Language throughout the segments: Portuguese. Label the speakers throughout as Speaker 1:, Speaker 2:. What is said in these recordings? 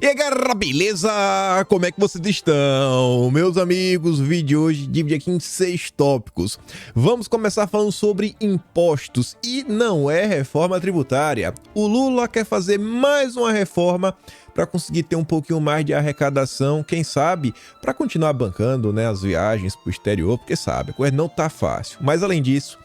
Speaker 1: E aí galera, beleza? Como é que vocês estão? Meus amigos, o vídeo de hoje divide aqui em 6 tópicos. Vamos começar falando sobre impostos e não é reforma tributária. O Lula quer fazer mais uma reforma para conseguir ter um pouquinho mais de arrecadação, quem sabe, para continuar bancando, né, as viagens para o exterior, porque sabe, a coisa não tá fácil. Mas além disso,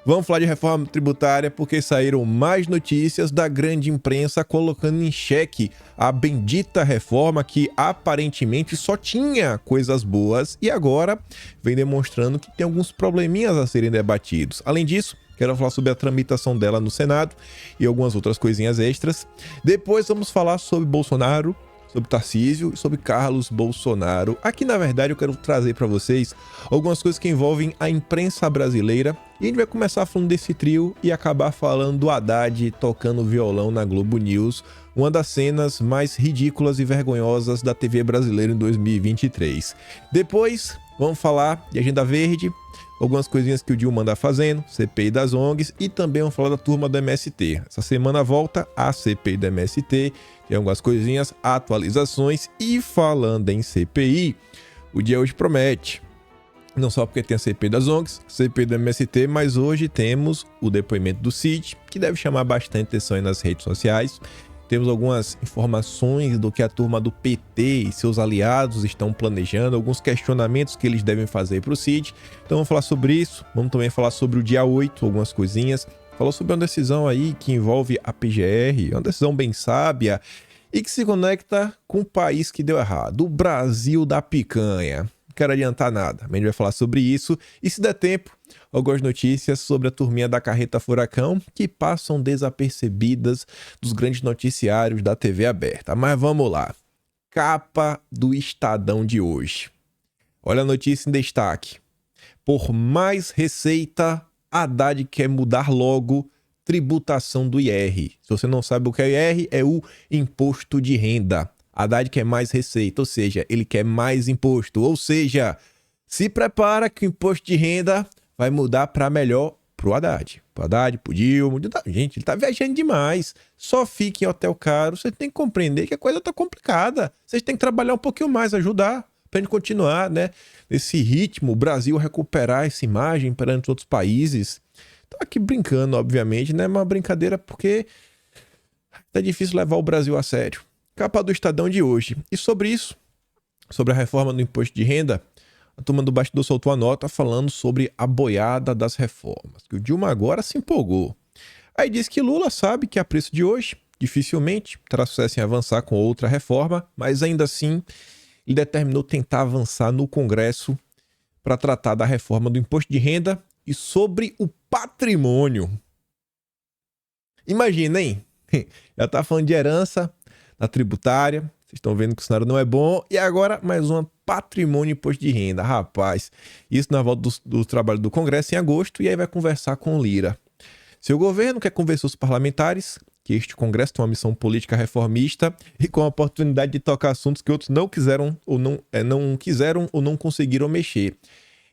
Speaker 1: vamos falar de reforma tributária porque saíram mais notícias da grande imprensa colocando em xeque a bendita reforma que aparentemente só tinha coisas boas e agora vem demonstrando que tem alguns probleminhas a serem debatidos. Além disso, quero falar sobre a tramitação dela no Senado e algumas outras coisinhas extras. Depois vamos falar sobre Bolsonaro, sobre Tarcísio e sobre Carlos Bolsonaro. Aqui, na verdade, eu quero trazer para vocês algumas coisas que envolvem a imprensa brasileira. E a gente vai começar falando desse trio e acabar falando do Haddad tocando violão na Globo News, uma das cenas mais ridículas e vergonhosas da TV brasileira em 2023. Depois, vamos falar de Agenda Verde, algumas coisinhas que o Dilma anda fazendo, CPI das ONGs e também vamos falar da turma do MST. Essa semana volta a CPI do MST, tem algumas coisinhas, atualizações e falando em CPI, o dia hoje promete. Não só porque tem a CPI das ONGs, CPI do MST, mas hoje temos o depoimento do Cid, que deve chamar bastante atenção aí nas redes sociais. Temos algumas informações do que a turma do PT e seus aliados estão planejando, alguns questionamentos que eles devem fazer para o Cid. Então vamos falar sobre isso, vamos também falar sobre o dia 8, algumas coisinhas. Falou sobre uma decisão aí que envolve a PGR, uma decisão bem sábia e que se conecta com o país que deu errado, o Brasil da picanha. Não quero adiantar nada, mas a gente vai falar sobre isso e se der tempo, algumas notícias sobre a turminha da Carreta Furacão que passam desapercebidas dos grandes noticiários da TV aberta. Mas vamos lá. Capa do Estadão de hoje. Olha a notícia em destaque. Por mais receita, Haddad quer mudar logo tributação do IR. Se você não sabe o que é o IR, é o imposto de renda. Haddad quer mais receita, ou seja, ele quer mais imposto. Ou seja, se prepara que o imposto de renda vai mudar para melhor pro Haddad. Pro Haddad, pro Dilma. Gente, ele tá viajando demais. Só fica em hotel caro. Você tem que compreender que a coisa tá complicada. Vocês têm que trabalhar um pouquinho mais, ajudar pra gente continuar, né? Nesse ritmo, o Brasil recuperar essa imagem perante outros países. Tô aqui brincando, obviamente, né? Uma brincadeira porque tá difícil levar o Brasil a sério. Capa do Estadão de hoje. E sobre isso, sobre a reforma do imposto de renda, a turma do Bastidor soltou a nota falando sobre a boiada das reformas, que o Dilma agora se empolgou. Aí diz que Lula sabe que a preço de hoje, dificilmente terá sucesso em avançar com outra reforma, mas ainda assim ele determinou tentar avançar no Congresso para tratar da reforma do imposto de renda e sobre o patrimônio. Imagina, hein? Já tá falando de herança, da tributária, vocês estão vendo que o cenário não é bom. E agora, mais uma patrimônio e imposto de renda. Rapaz, isso na volta do trabalho do Congresso em agosto. E aí vai conversar com o Lira. Seu governo quer convencer os parlamentares que este Congresso tem uma missão política reformista e com a oportunidade de tocar assuntos que outros não quiseram ou não conseguiram mexer.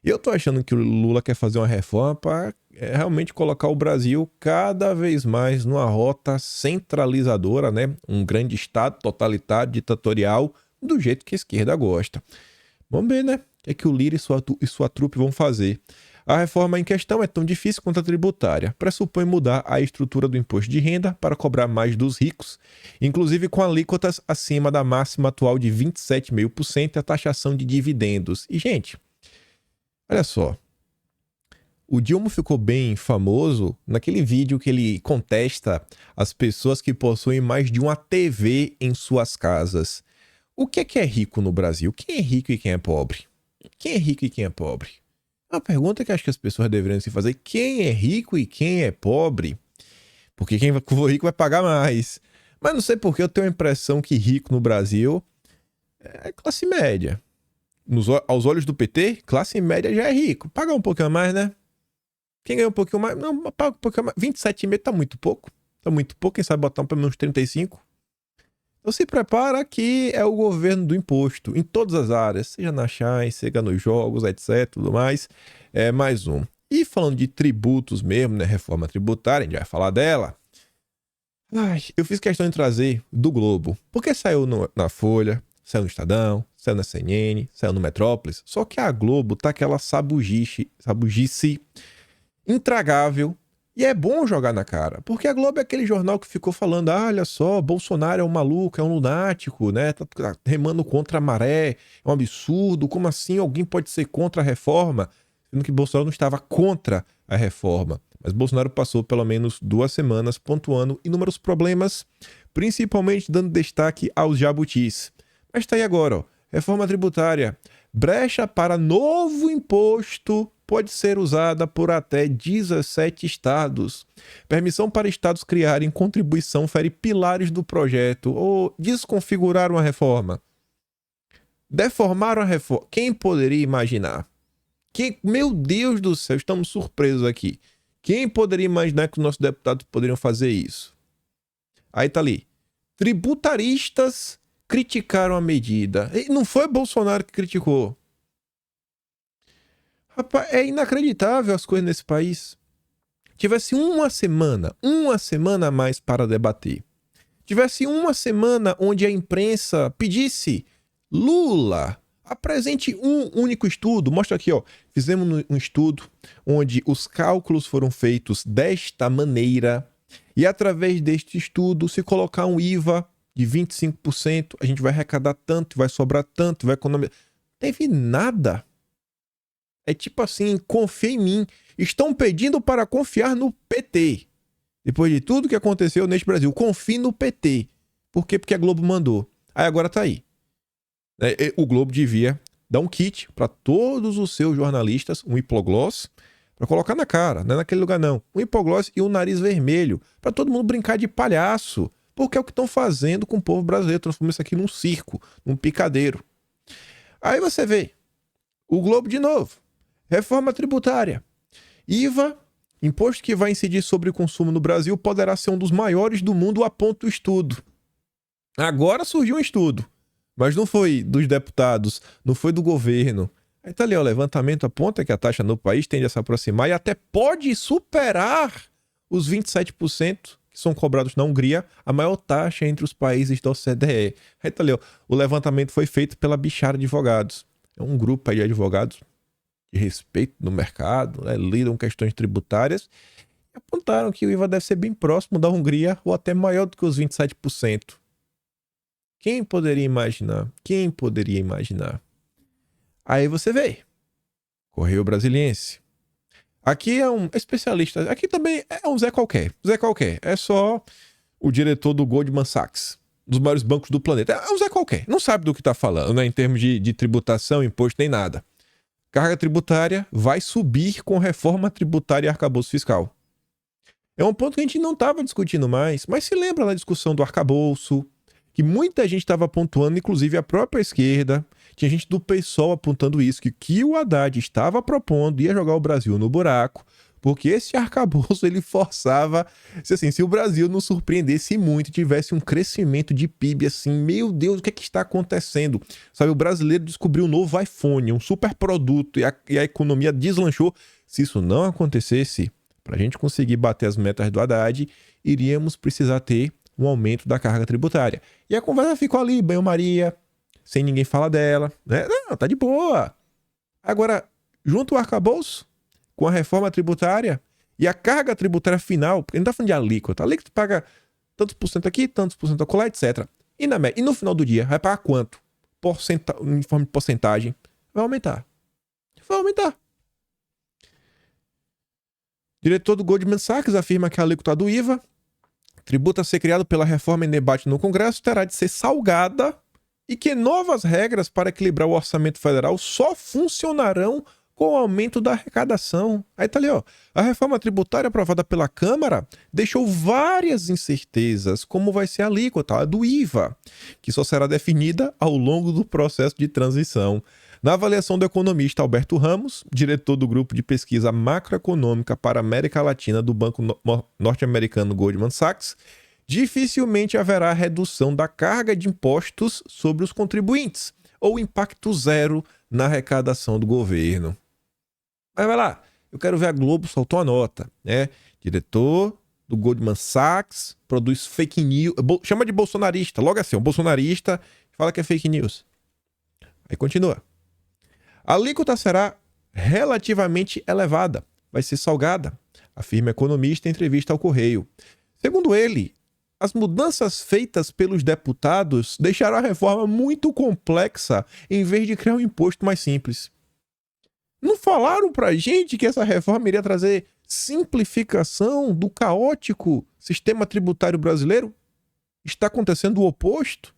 Speaker 1: Eu tô achando que o Lula quer fazer uma reforma para realmente colocar o Brasil cada vez mais numa rota centralizadora, né? Um grande estado totalitário, ditatorial, do jeito que a esquerda gosta. Vamos ver, né? O que é que o Lira e sua trupe vão fazer. A reforma em questão é tão difícil quanto a tributária. Pressupõe mudar a estrutura do imposto de renda para cobrar mais dos ricos, inclusive com alíquotas acima da máxima atual de 27,5% e a taxação de dividendos. E, gente, olha só, o Dilma ficou bem famoso naquele vídeo que ele contesta as pessoas que possuem mais de uma TV em suas casas. O que é rico no Brasil? Quem é rico e quem é pobre? Quem é rico e quem é pobre? É uma pergunta que acho que as pessoas deveriam se fazer. Quem é rico e quem é pobre? Porque quem for rico vai pagar mais. Mas não sei por que eu tenho a impressão que rico no Brasil é classe média. Aos olhos do PT, classe média já é rico. Paga um pouquinho a mais, né? Quem ganha um pouquinho mais? Não, paga um pouquinho a mais. 27,5 tá muito pouco. Tá muito pouco. Quem sabe botar pelo menos 35. Então se prepara que é o governo do imposto. Em todas as áreas. Seja na Chai, seja nos jogos, etc. Tudo mais. É mais um. E falando de tributos mesmo, né? Reforma tributária, a gente vai falar dela. Ai, eu fiz questão de trazer do Globo, porque saiu na Folha, saiu no Estadão, saiu na CNN, saiu no Metrópolis, só que a Globo tá aquela sabugice intragável. E é bom jogar na cara, porque a Globo é aquele jornal que ficou falando, ah, olha só, Bolsonaro é um maluco, é um lunático, né? Tá remando contra a maré, é um absurdo, como assim alguém pode ser contra a reforma? Sendo que Bolsonaro não estava contra a reforma. Mas Bolsonaro passou pelo menos 2 semanas pontuando inúmeros problemas, principalmente dando destaque aos jabutis. Mas tá aí agora, ó, reforma tributária, brecha para novo imposto pode ser usada por até 17 estados. Permissão para estados criarem contribuição fere pilares do projeto ou desconfiguraram a reforma. Deformaram a reforma. Quem poderia imaginar? Meu Deus do céu, estamos surpresos aqui. Quem poderia imaginar que os nossos deputados poderiam fazer isso? Aí tá ali. Tributaristas criticaram a medida. E não foi Bolsonaro que criticou. Rapaz, é inacreditável as coisas nesse país. Tivesse uma semana a mais para debater. Tivesse uma semana onde a imprensa pedisse Lula, apresente um único estudo. Mostra aqui, ó. Fizemos um estudo onde os cálculos foram feitos desta maneira e através deste estudo, se colocar um IVA de 25%, a gente vai arrecadar tanto, vai sobrar tanto, vai economizar. Não teve nada. É tipo assim, confia em mim. Estão pedindo para confiar no PT. Depois de tudo que aconteceu neste Brasil, confie no PT. Por quê? Porque a Globo mandou. Aí agora tá aí. O Globo devia dar um kit para todos os seus jornalistas, um hipogloss, para colocar na cara, não é naquele lugar não. Um hipogloss e um nariz vermelho, para todo mundo brincar de palhaço. Porque é o que estão fazendo com o povo brasileiro, transformando isso aqui num circo, num picadeiro. Aí você vê, o Globo de novo. Reforma tributária. IVA, imposto que vai incidir sobre o consumo no Brasil, poderá ser um dos maiores do mundo, aponta o estudo. Agora surgiu um estudo, mas não foi dos deputados, não foi do governo. Aí tá ali, ó, o levantamento aponta que a taxa no país tende a se aproximar e até pode superar os 27% que são cobrados na Hungria, a maior taxa entre os países da OCDE. Aí tá ali, ó, o levantamento foi feito pela Bichara Advogados. É um grupo aí de advogados de respeito no mercado, né, lidam com questões tributárias, e apontaram que o IVA deve ser bem próximo da Hungria ou até maior do que os 27%. Quem poderia imaginar? Quem poderia imaginar? Aí você vê. Correio Brasiliense. Aqui é um especialista. Aqui também é um Zé Qualquer. Zé Qualquer. É só o diretor do Goldman Sachs, dos maiores bancos do planeta. É um Zé Qualquer. Não sabe do que está falando, né, em termos de tributação, imposto, nem nada. Carga tributária vai subir com reforma tributária e arcabouço fiscal. É um ponto que a gente não estava discutindo mais, mas se lembra da discussão do arcabouço, que muita gente estava pontuando, inclusive a própria esquerda, tinha gente do PSOL apontando isso, que o Haddad estava propondo ia jogar o Brasil no buraco, porque esse arcabouço ele forçava, se o Brasil não surpreendesse muito, tivesse um crescimento de PIB assim, meu Deus, o que é que está acontecendo? Sabe, o brasileiro descobriu um novo iPhone, um super produto, e a economia deslanchou. Se isso não acontecesse, para a gente conseguir bater as metas do Haddad, iríamos precisar ter um aumento da carga tributária. E a conversa ficou ali, banho-maria, sem ninguém falar dela, né? Não, tá de boa. Agora, junto ao arcabouço, com a reforma tributária e a carga tributária final, porque não está falando de alíquota. A alíquota paga tantos por cento aqui, tantos por cento acolá, etc. E no final do dia, vai pagar quanto? Em forma de porcentagem. Vai aumentar. Vai aumentar. Diretor do Goldman Sachs afirma que a alíquota do IVA, tributo a ser criado pela reforma em debate no Congresso, terá de ser salgada e que novas regras para equilibrar o orçamento federal só funcionarão com o aumento da arrecadação. Aí tá ali, ó. A reforma tributária aprovada pela Câmara deixou várias incertezas, como vai ser a alíquota do IVA, que só será definida ao longo do processo de transição. Na avaliação do economista Alberto Ramos, diretor do grupo de pesquisa macroeconômica para a América Latina do banco norte-americano Goldman Sachs, dificilmente haverá redução da carga de impostos sobre os contribuintes, ou impacto zero na arrecadação do governo. Mas vai lá, eu quero ver a Globo soltou a nota, né? Diretor do Goldman Sachs, produz fake news, chama de bolsonarista, logo assim, um bolsonarista fala que é fake news. Aí continua. A alíquota será relativamente elevada, vai ser salgada, afirma economista em entrevista ao Correio. Segundo ele, as mudanças feitas pelos deputados deixaram a reforma muito complexa em vez de criar um imposto mais simples. Não falaram pra gente que essa reforma iria trazer simplificação do caótico sistema tributário brasileiro? Está acontecendo o oposto.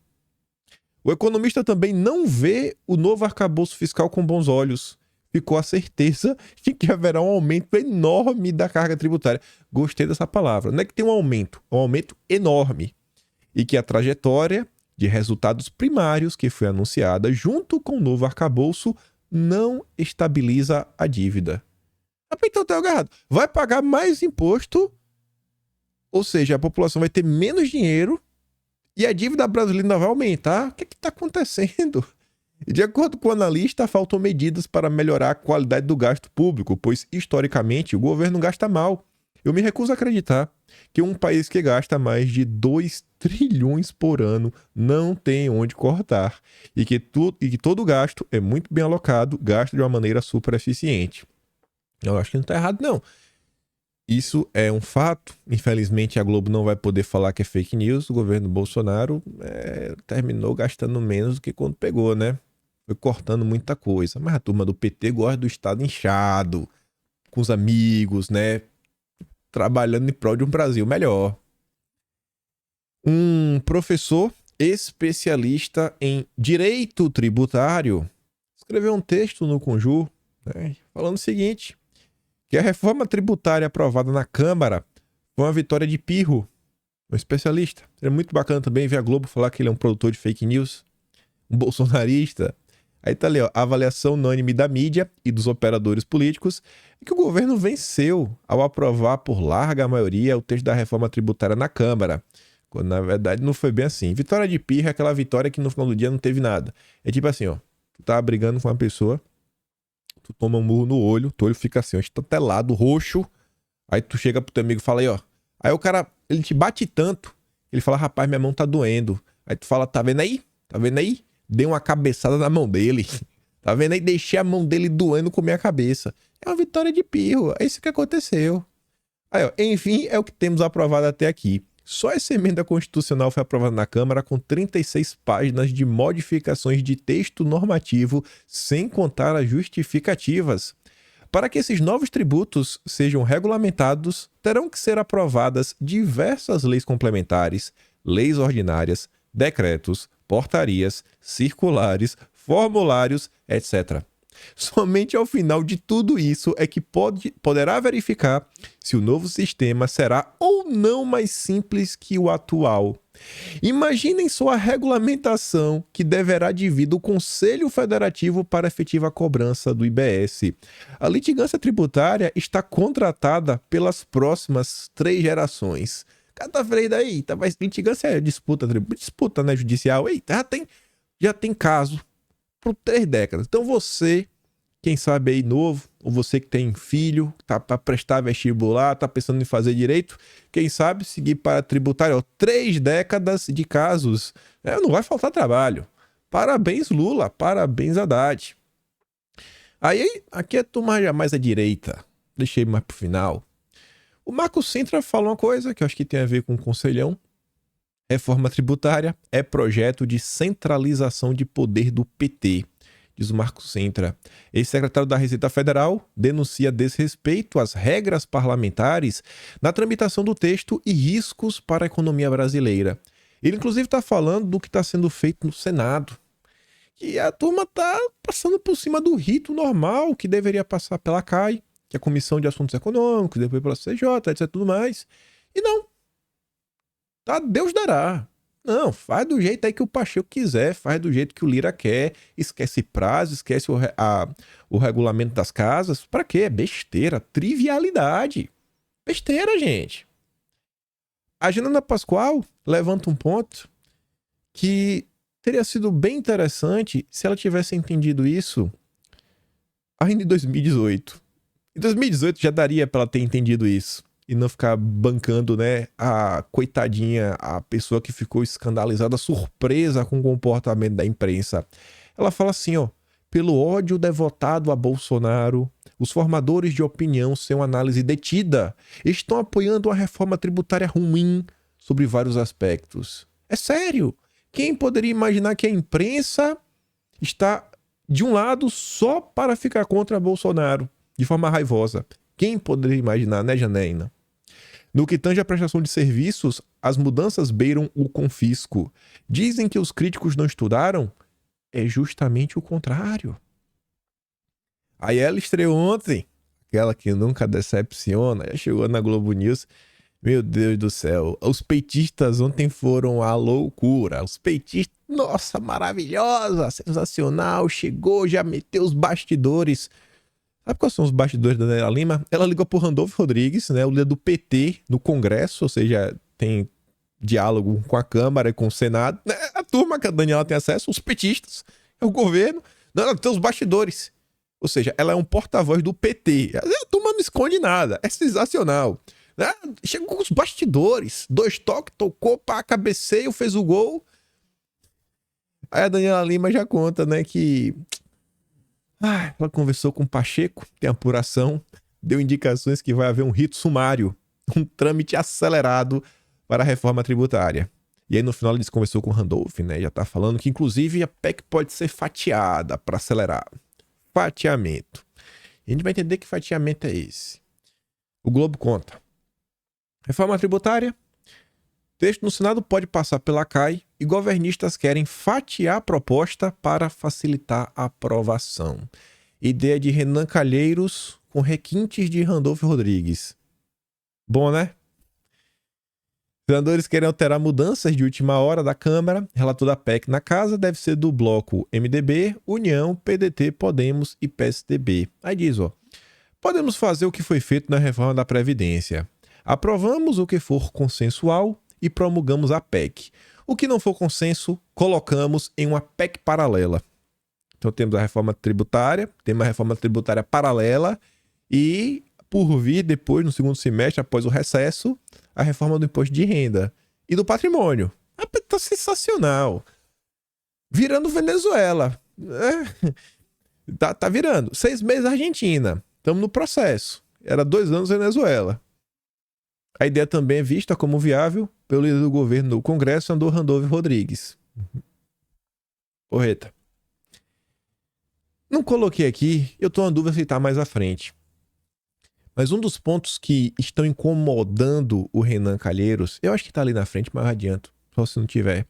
Speaker 1: O economista também não vê o novo arcabouço fiscal com bons olhos. Ficou a certeza de que haverá um aumento enorme da carga tributária. Gostei dessa palavra. Não é que tem um aumento, é um aumento enorme. E que a trajetória de resultados primários que foi anunciada junto com o novo arcabouço não estabiliza a dívida. Então tá errado. Vai pagar mais imposto, ou seja, a população vai ter menos dinheiro e a dívida brasileira ainda vai aumentar. O que está acontecendo? De acordo com o analista, faltam medidas para melhorar a qualidade do gasto público, pois, historicamente, o governo gasta mal. Eu me recuso a acreditar que um país que gasta mais de 2 trilhões por ano não tem onde cortar e que todo gasto é muito bem alocado, gasto de uma maneira super eficiente. Eu acho que não está errado, não. Isso é um fato. Infelizmente, a Globo não vai poder falar que é fake news. O governo Bolsonaro terminou gastando menos do que quando pegou, né? Foi cortando muita coisa. Mas a turma do PT gosta do Estado inchado, com os amigos, né? Trabalhando em prol de um Brasil melhor. Um professor especialista em direito tributário escreveu um texto no Conjur, né, falando o seguinte, que a reforma tributária aprovada na Câmara foi uma vitória de Pirro, um especialista. Seria muito bacana também ver a Globo falar que ele é um produtor de fake news, um bolsonarista. Aí tá ali, ó, a avaliação unânime da mídia e dos operadores políticos é que o governo venceu ao aprovar por larga maioria o texto da reforma tributária na Câmara, quando na verdade não foi bem assim. Vitória de Pirro é aquela vitória que no final do dia não teve nada. É tipo assim, ó, tu tá brigando com uma pessoa, tu toma um murro no olho, teu olho fica assim, ó, estatelado, roxo, aí tu chega pro teu amigo e fala aí, ó, aí o cara, ele te bate tanto, ele fala, rapaz, minha mão tá doendo. Aí tu fala, tá vendo aí? Tá vendo aí? Dei uma cabeçada na mão dele. Tá vendo aí? Deixei a mão dele doendo com minha cabeça. É uma vitória de Pirro. É isso que aconteceu. Aí, ó, enfim, é o que temos aprovado até aqui. Só essa emenda constitucional foi aprovada na Câmara com 36 páginas de modificações de texto normativo, sem contar as justificativas. Para que esses novos tributos sejam regulamentados, terão que ser aprovadas diversas leis complementares, leis ordinárias, decretos, portarias, circulares, formulários, etc. Somente ao final de tudo isso é que poderá verificar se o novo sistema será ou não mais simples que o atual. Imaginem só a regulamentação que deverá vir do Conselho Federativo para efetiva cobrança do IBS. A litigância tributária está contratada pelas próximas 3 gerações. Tá vendo aí? Mas litigância é disputa, né, judicial. Eita, já tem caso por 3 décadas. Então você, quem sabe aí novo, ou você que tem filho, tá para prestar vestibular, tá pensando em fazer direito, quem sabe seguir para tributário, ó, 3 décadas de casos. Não vai faltar trabalho. Parabéns, Lula, parabéns, Haddad. Aí, aqui é turma já mais à direita. Deixei mais pro final. O Marco Sintra falou uma coisa que eu acho que tem a ver com o Conselhão. Reforma tributária é projeto de centralização de poder do PT, diz o Marco Sintra. Ex-secretário da Receita Federal denuncia desrespeito às regras parlamentares na tramitação do texto e riscos para a economia brasileira. Ele, inclusive, está falando do que está sendo feito no Senado. Que a turma está passando por cima do rito normal que deveria passar pela CAI, que é a Comissão de Assuntos Econômicos, depois pela CJ, etc, tudo mais. E não. Tá, Deus dará. Não, faz do jeito aí que o Pacheco quiser, faz do jeito que o Lira quer, esquece prazo, esquece o regulamento das casas. Pra quê? É besteira, trivialidade. Besteira, gente. A Janaína Pascoal levanta um ponto que teria sido bem interessante se ela tivesse entendido isso ainda em 2018. Em 2018 já daria para ela ter entendido isso. e não ficar bancando, né, a coitadinha, a pessoa que ficou escandalizada, surpresa com o comportamento da imprensa. Ela fala assim, ó: pelo ódio devotado a Bolsonaro, os formadores de opinião sem uma análise detida estão apoiando uma reforma tributária ruim sobre vários aspectos. É sério. Quem poderia imaginar que a imprensa está de um lado só para ficar contra Bolsonaro, de forma raivosa? Quem poderia imaginar, né, Janaína? No que tange à prestação de serviços, as mudanças beiram o confisco. Dizem que os críticos não estudaram? É justamente o contrário. Aí ela estreou ontem, aquela que nunca decepciona, já chegou na Globo News. Meu Deus do céu, os petistas ontem foram à loucura. Os petistas, nossa, maravilhosa, sensacional, chegou, já meteu os bastidores. Sabe quais são os bastidores da Daniela Lima? Ela ligou pro Randolfo Rodrigues, né, o líder do PT no Congresso, ou seja, tem diálogo com a Câmara e com o Senado. A turma que a Daniela tem acesso, os petistas, é o governo. Não, ela tem os bastidores. Ou seja, ela é um porta-voz do PT. A turma não esconde nada. É sensacional. Chegou com os bastidores. 2 toques, tocou, pá, cabeceio, fez o gol. Aí a Daniela Lima já conta, né, que ela conversou com o Pacheco, tem apuração, deu indicações que vai haver um rito sumário, um trâmite acelerado para a reforma tributária. E aí no final ele conversou com o Randolph, né, já tá falando que inclusive a PEC pode ser fatiada para acelerar. Fatiamento. E a gente vai entender que fatiamento é esse. O Globo conta. Reforma tributária. Texto no Senado pode passar pela CAI e governistas querem fatiar a proposta para facilitar a aprovação. Ideia de Renan Calheiros com requintes de Randolfo Rodrigues. Bom, né? Senadores querem alterar mudanças de última hora da Câmara. Relator da PEC na casa deve ser do bloco MDB, União, PDT, Podemos e PSDB. Aí diz, ó: podemos fazer o que foi feito na reforma da Previdência. Aprovamos o que for consensual e promulgamos a PEC. O que não for consenso, colocamos em uma PEC paralela. Então temos a reforma tributária, temos a reforma tributária paralela e, por vir depois, no segundo semestre, após o recesso, a reforma do imposto de renda e do patrimônio. Tá sensacional. Virando Venezuela. Tá virando. 6 meses Argentina. Estamos no processo. Era 2 anos Venezuela. A ideia também é vista como viável pelo líder do governo no Congresso, senador Randolfo Rodrigues. Porreta. Não coloquei aqui, eu tô na dúvida se tá mais à frente. Mas um dos pontos que estão incomodando o Renan Calheiros, eu acho que tá ali na frente, mas adianto, só se não tiver.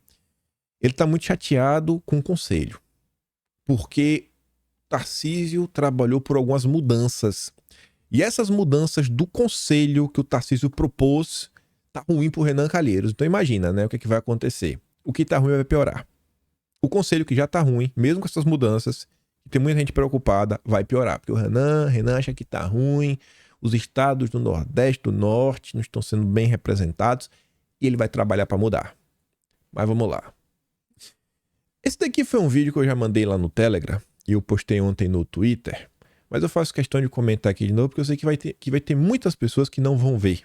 Speaker 1: Ele tá muito chateado com o conselho. Porque Tarcísio trabalhou por algumas mudanças. E essas mudanças do conselho que o Tarcísio propôs tá ruim pro Renan Calheiros. Então imagina, né, o que, vai acontecer. O que tá ruim vai piorar. O conselho que já tá ruim, mesmo com essas mudanças, que tem muita gente preocupada, vai piorar. Porque o Renan acha que tá ruim, os estados do Nordeste, do Norte não estão sendo bem representados e ele vai trabalhar para mudar. Mas vamos lá. Esse daqui foi um vídeo que eu já mandei lá no Telegram e eu postei ontem no Twitter. Mas eu faço questão de comentar aqui de novo, porque eu sei que vai ter muitas pessoas que não vão ver.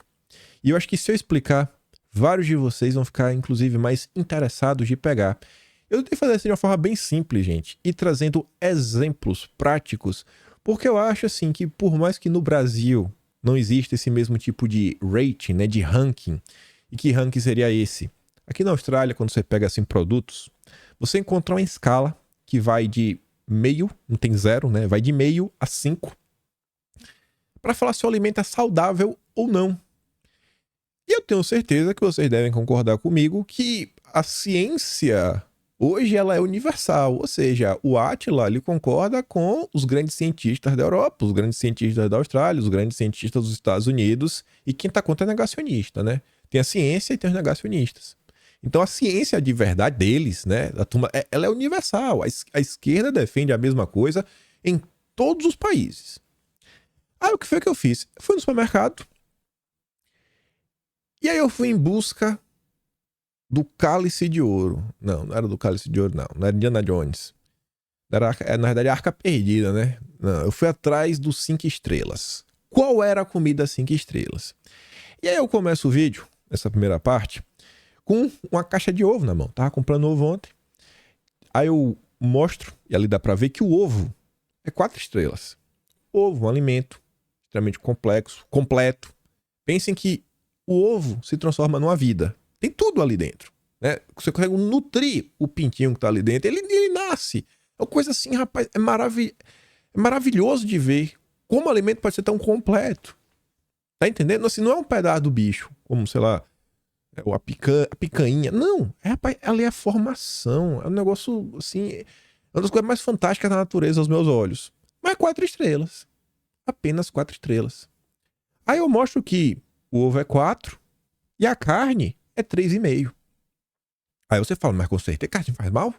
Speaker 1: E eu acho que se eu explicar, vários de vocês vão ficar, inclusive, mais interessados de pegar. Eu tentei fazer isso de uma forma bem simples, gente, e trazendo exemplos práticos, porque eu acho, assim, que por mais que no Brasil não exista esse mesmo tipo de rating, né, de ranking, e que ranking seria esse? Aqui na Austrália, quando você pega, assim, produtos, você encontra uma escala que vai de meio, não tem 0, né? Vai de meio a 5. Para falar se o alimento é saudável ou não. E eu tenho certeza que vocês devem concordar comigo que a ciência hoje ela é universal. Ou seja, o Átila ele concorda com os grandes cientistas da Europa, os grandes cientistas da Austrália, os grandes cientistas dos Estados Unidos. E quem tá contra é negacionista, né? Tem a ciência e tem os negacionistas. Então a ciência de verdade deles, né, a turma, ela é universal. A esquerda defende a mesma coisa em todos os países. Aí o que foi que eu fiz? Eu fui no supermercado e aí eu fui em busca do cálice de ouro. Não era do cálice de ouro, não era Indiana Jones. Era, na verdade, a Arca Perdida, né? Não, eu fui atrás dos 5 estrelas. Qual era a comida 5 estrelas? E aí eu começo o vídeo, essa primeira parte, com uma caixa de ovo na mão. Tava comprando ovo ontem. Aí eu mostro, e ali dá pra ver que o ovo é 4 estrelas. Ovo, um alimento extremamente complexo, completo. Pensem que o ovo se transforma numa vida. Tem tudo ali dentro, né? Você consegue nutrir o pintinho que tá ali dentro. Ele nasce. É uma coisa assim, rapaz, é maravilhoso de ver como o alimento pode ser tão completo. Tá entendendo? Assim, não é um pedaço do bicho, como, sei lá, a picanha. Não, rapaz, ali é a formação. É um negócio, assim, é uma das coisas mais fantásticas da natureza aos meus olhos. Mas 4 estrelas. Apenas 4 estrelas. Aí eu mostro que o ovo é 4 e a carne é 3,5. Aí você fala, mas com certeza carne faz mal?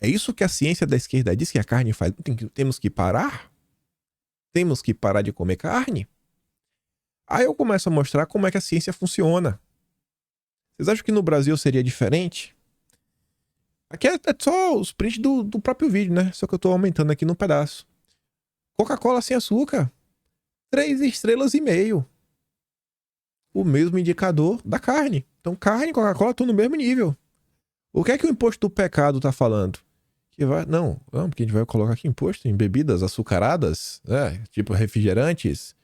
Speaker 1: É isso que a ciência da esquerda diz que a carne faz. Temos que parar? Temos que parar de comer carne? Aí eu começo a mostrar como é que a ciência funciona. Vocês acham que no Brasil seria diferente? Aqui é só os prints do próprio vídeo, né? Só que eu tô aumentando aqui num pedaço. Coca-Cola sem açúcar. 3,5 estrelas. O mesmo indicador da carne. Então carne e Coca-Cola estão no mesmo nível. O que é que o imposto do pecado tá falando? Que vai... Não, porque a gente vai colocar aqui imposto em bebidas açucaradas, né? Tipo refrigerantes.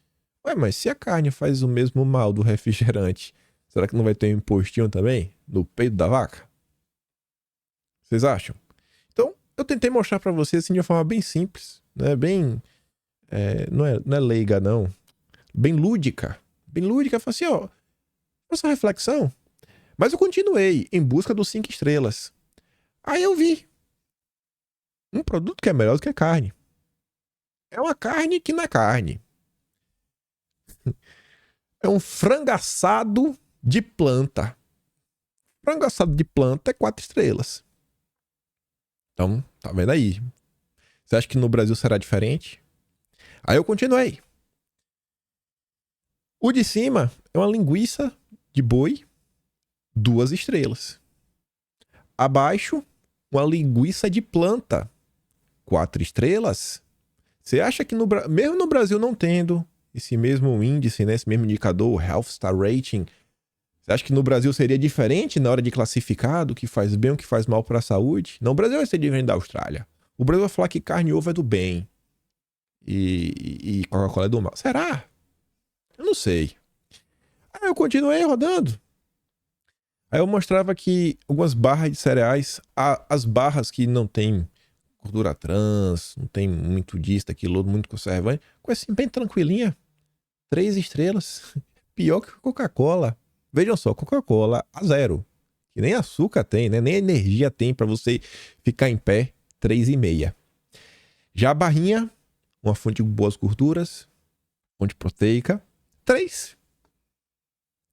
Speaker 1: Ué, mas se a carne faz o mesmo mal do refrigerante, será que não vai ter um impostinho também no peito da vaca? Vocês acham? Então, eu tentei mostrar pra vocês assim de uma forma bem simples, né? Bem... não é leiga, não. Bem lúdica. Bem lúdica. Falei assim, ó, essa reflexão. Mas eu continuei em busca dos 5 estrelas. Aí eu vi um produto que é melhor do que a carne. É uma carne que não é carne. É um frango assado de planta. Frango assado de planta é 4 estrelas. Então, tá vendo aí? Você acha que no Brasil será diferente? Aí eu continuei. O de cima é uma linguiça de boi, 2 estrelas. Abaixo, uma linguiça de planta, 4 estrelas. Você acha que mesmo no Brasil não tendo esse mesmo índice, né, esse mesmo indicador, o Health Star Rating, você acha que no Brasil seria diferente na hora de classificar do que faz bem ou que faz mal para a saúde? Não, o Brasil vai ser diferente da Austrália. O Brasil vai falar que carne e ovo é do bem e Coca-Cola é do mal. Será? Eu não sei. Aí eu continuei rodando. Aí eu mostrava que algumas barras de cereais, as barras que não tem gordura trans, não tem muito disso, daquilo, muito conservante, coisa assim bem tranquilinha. 3 estrelas. Pior que Coca-Cola. Vejam só, Coca-Cola a 0. Que nem açúcar tem, né? Nem energia tem para você ficar em pé. 3,5. Já a barrinha, uma fonte de boas gorduras, fonte proteica, 3.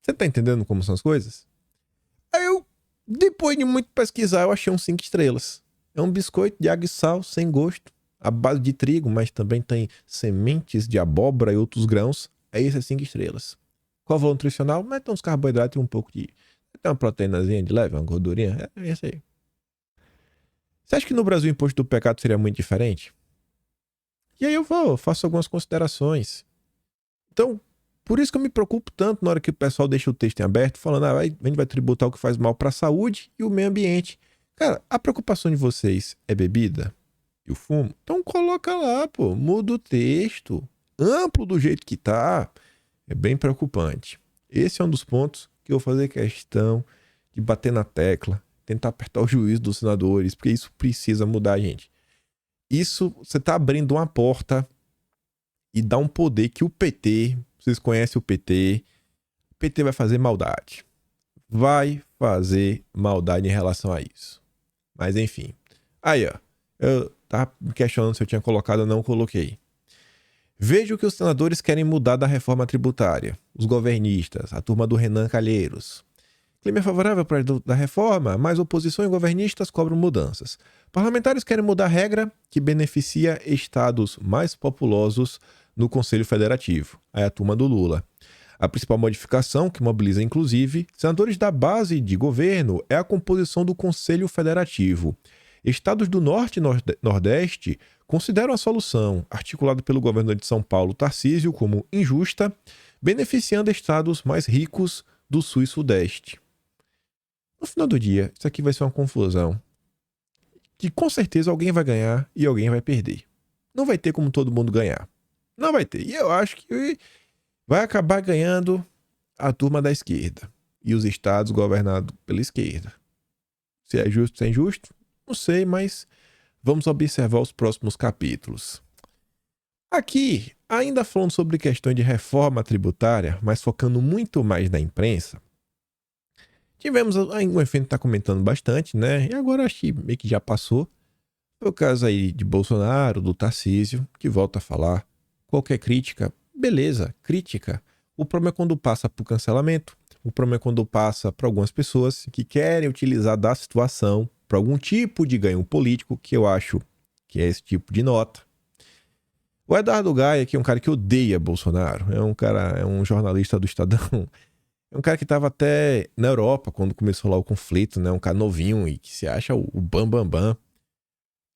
Speaker 1: Você tá entendendo como são as coisas? Aí eu, depois de muito pesquisar, eu achei um 5 estrelas. É um biscoito de água e sal, sem gosto, à base de trigo, mas também tem sementes de abóbora e outros grãos. É esse, é 5 estrelas. Qual o valor nutricional? Mas tem uns carboidratos e um pouco de... Tem uma proteínazinha de leve, uma gordurinha. É esse aí. Você acha que no Brasil o imposto do pecado seria muito diferente? E aí eu faço algumas considerações. Então, por isso que eu me preocupo tanto na hora que o pessoal deixa o texto em aberto, falando, a gente vai tributar o que faz mal para a saúde e o meio ambiente. Cara, a preocupação de vocês é bebida e o fumo? Então coloca lá, pô, muda o texto, amplo do jeito que tá. É bem preocupante. Esse é um dos pontos que eu vou fazer questão de bater na tecla, tentar apertar o juízo dos senadores, porque isso precisa mudar, gente. Isso, você tá abrindo uma porta e dá um poder que o PT, vocês conhecem o PT vai fazer maldade. Vai fazer maldade em relação a isso. Mas enfim. Aí, ó. Eu tava me questionando se eu tinha colocado ou não, coloquei. Veja o que os senadores querem mudar da reforma tributária. Os governistas, a turma do Renan Calheiros. Clima é favorável para a reforma, mas oposição e governistas cobram mudanças. Parlamentares querem mudar a regra que beneficia estados mais populosos no Conselho Federativo. É a turma do Lula. A principal modificação, que mobiliza inclusive senadores da base de governo, é a composição do Conselho Federativo. Estados do Norte e Nordeste consideram a solução, articulada pelo governador de São Paulo, Tarcísio, como injusta, beneficiando estados mais ricos do Sul e Sudeste. No final do dia, isso aqui vai ser uma confusão que com certeza alguém vai ganhar e alguém vai perder. Não vai ter como todo mundo ganhar. Não vai ter. E eu acho que vai acabar ganhando a turma da esquerda e os estados governados pela esquerda. Se é justo, se é injusto, não sei, mas vamos observar os próximos capítulos. Aqui, ainda falando sobre questões de reforma tributária, mas focando muito mais na imprensa, tivemos um evento que está comentando bastante, né? E agora acho que meio que já passou. Foi o caso aí de Bolsonaro, do Tarcísio, que volta a falar. Qualquer crítica, beleza, crítica. O problema é quando passa por cancelamento. O problema é quando passa para algumas pessoas que querem utilizar da situação para algum tipo de ganho político, que eu acho que é esse tipo de nota. O Eduardo Gaia, que é um cara que odeia Bolsonaro, é um jornalista do Estadão, é um cara que estava até na Europa quando começou lá o conflito, né? Um cara novinho e que se acha o bam.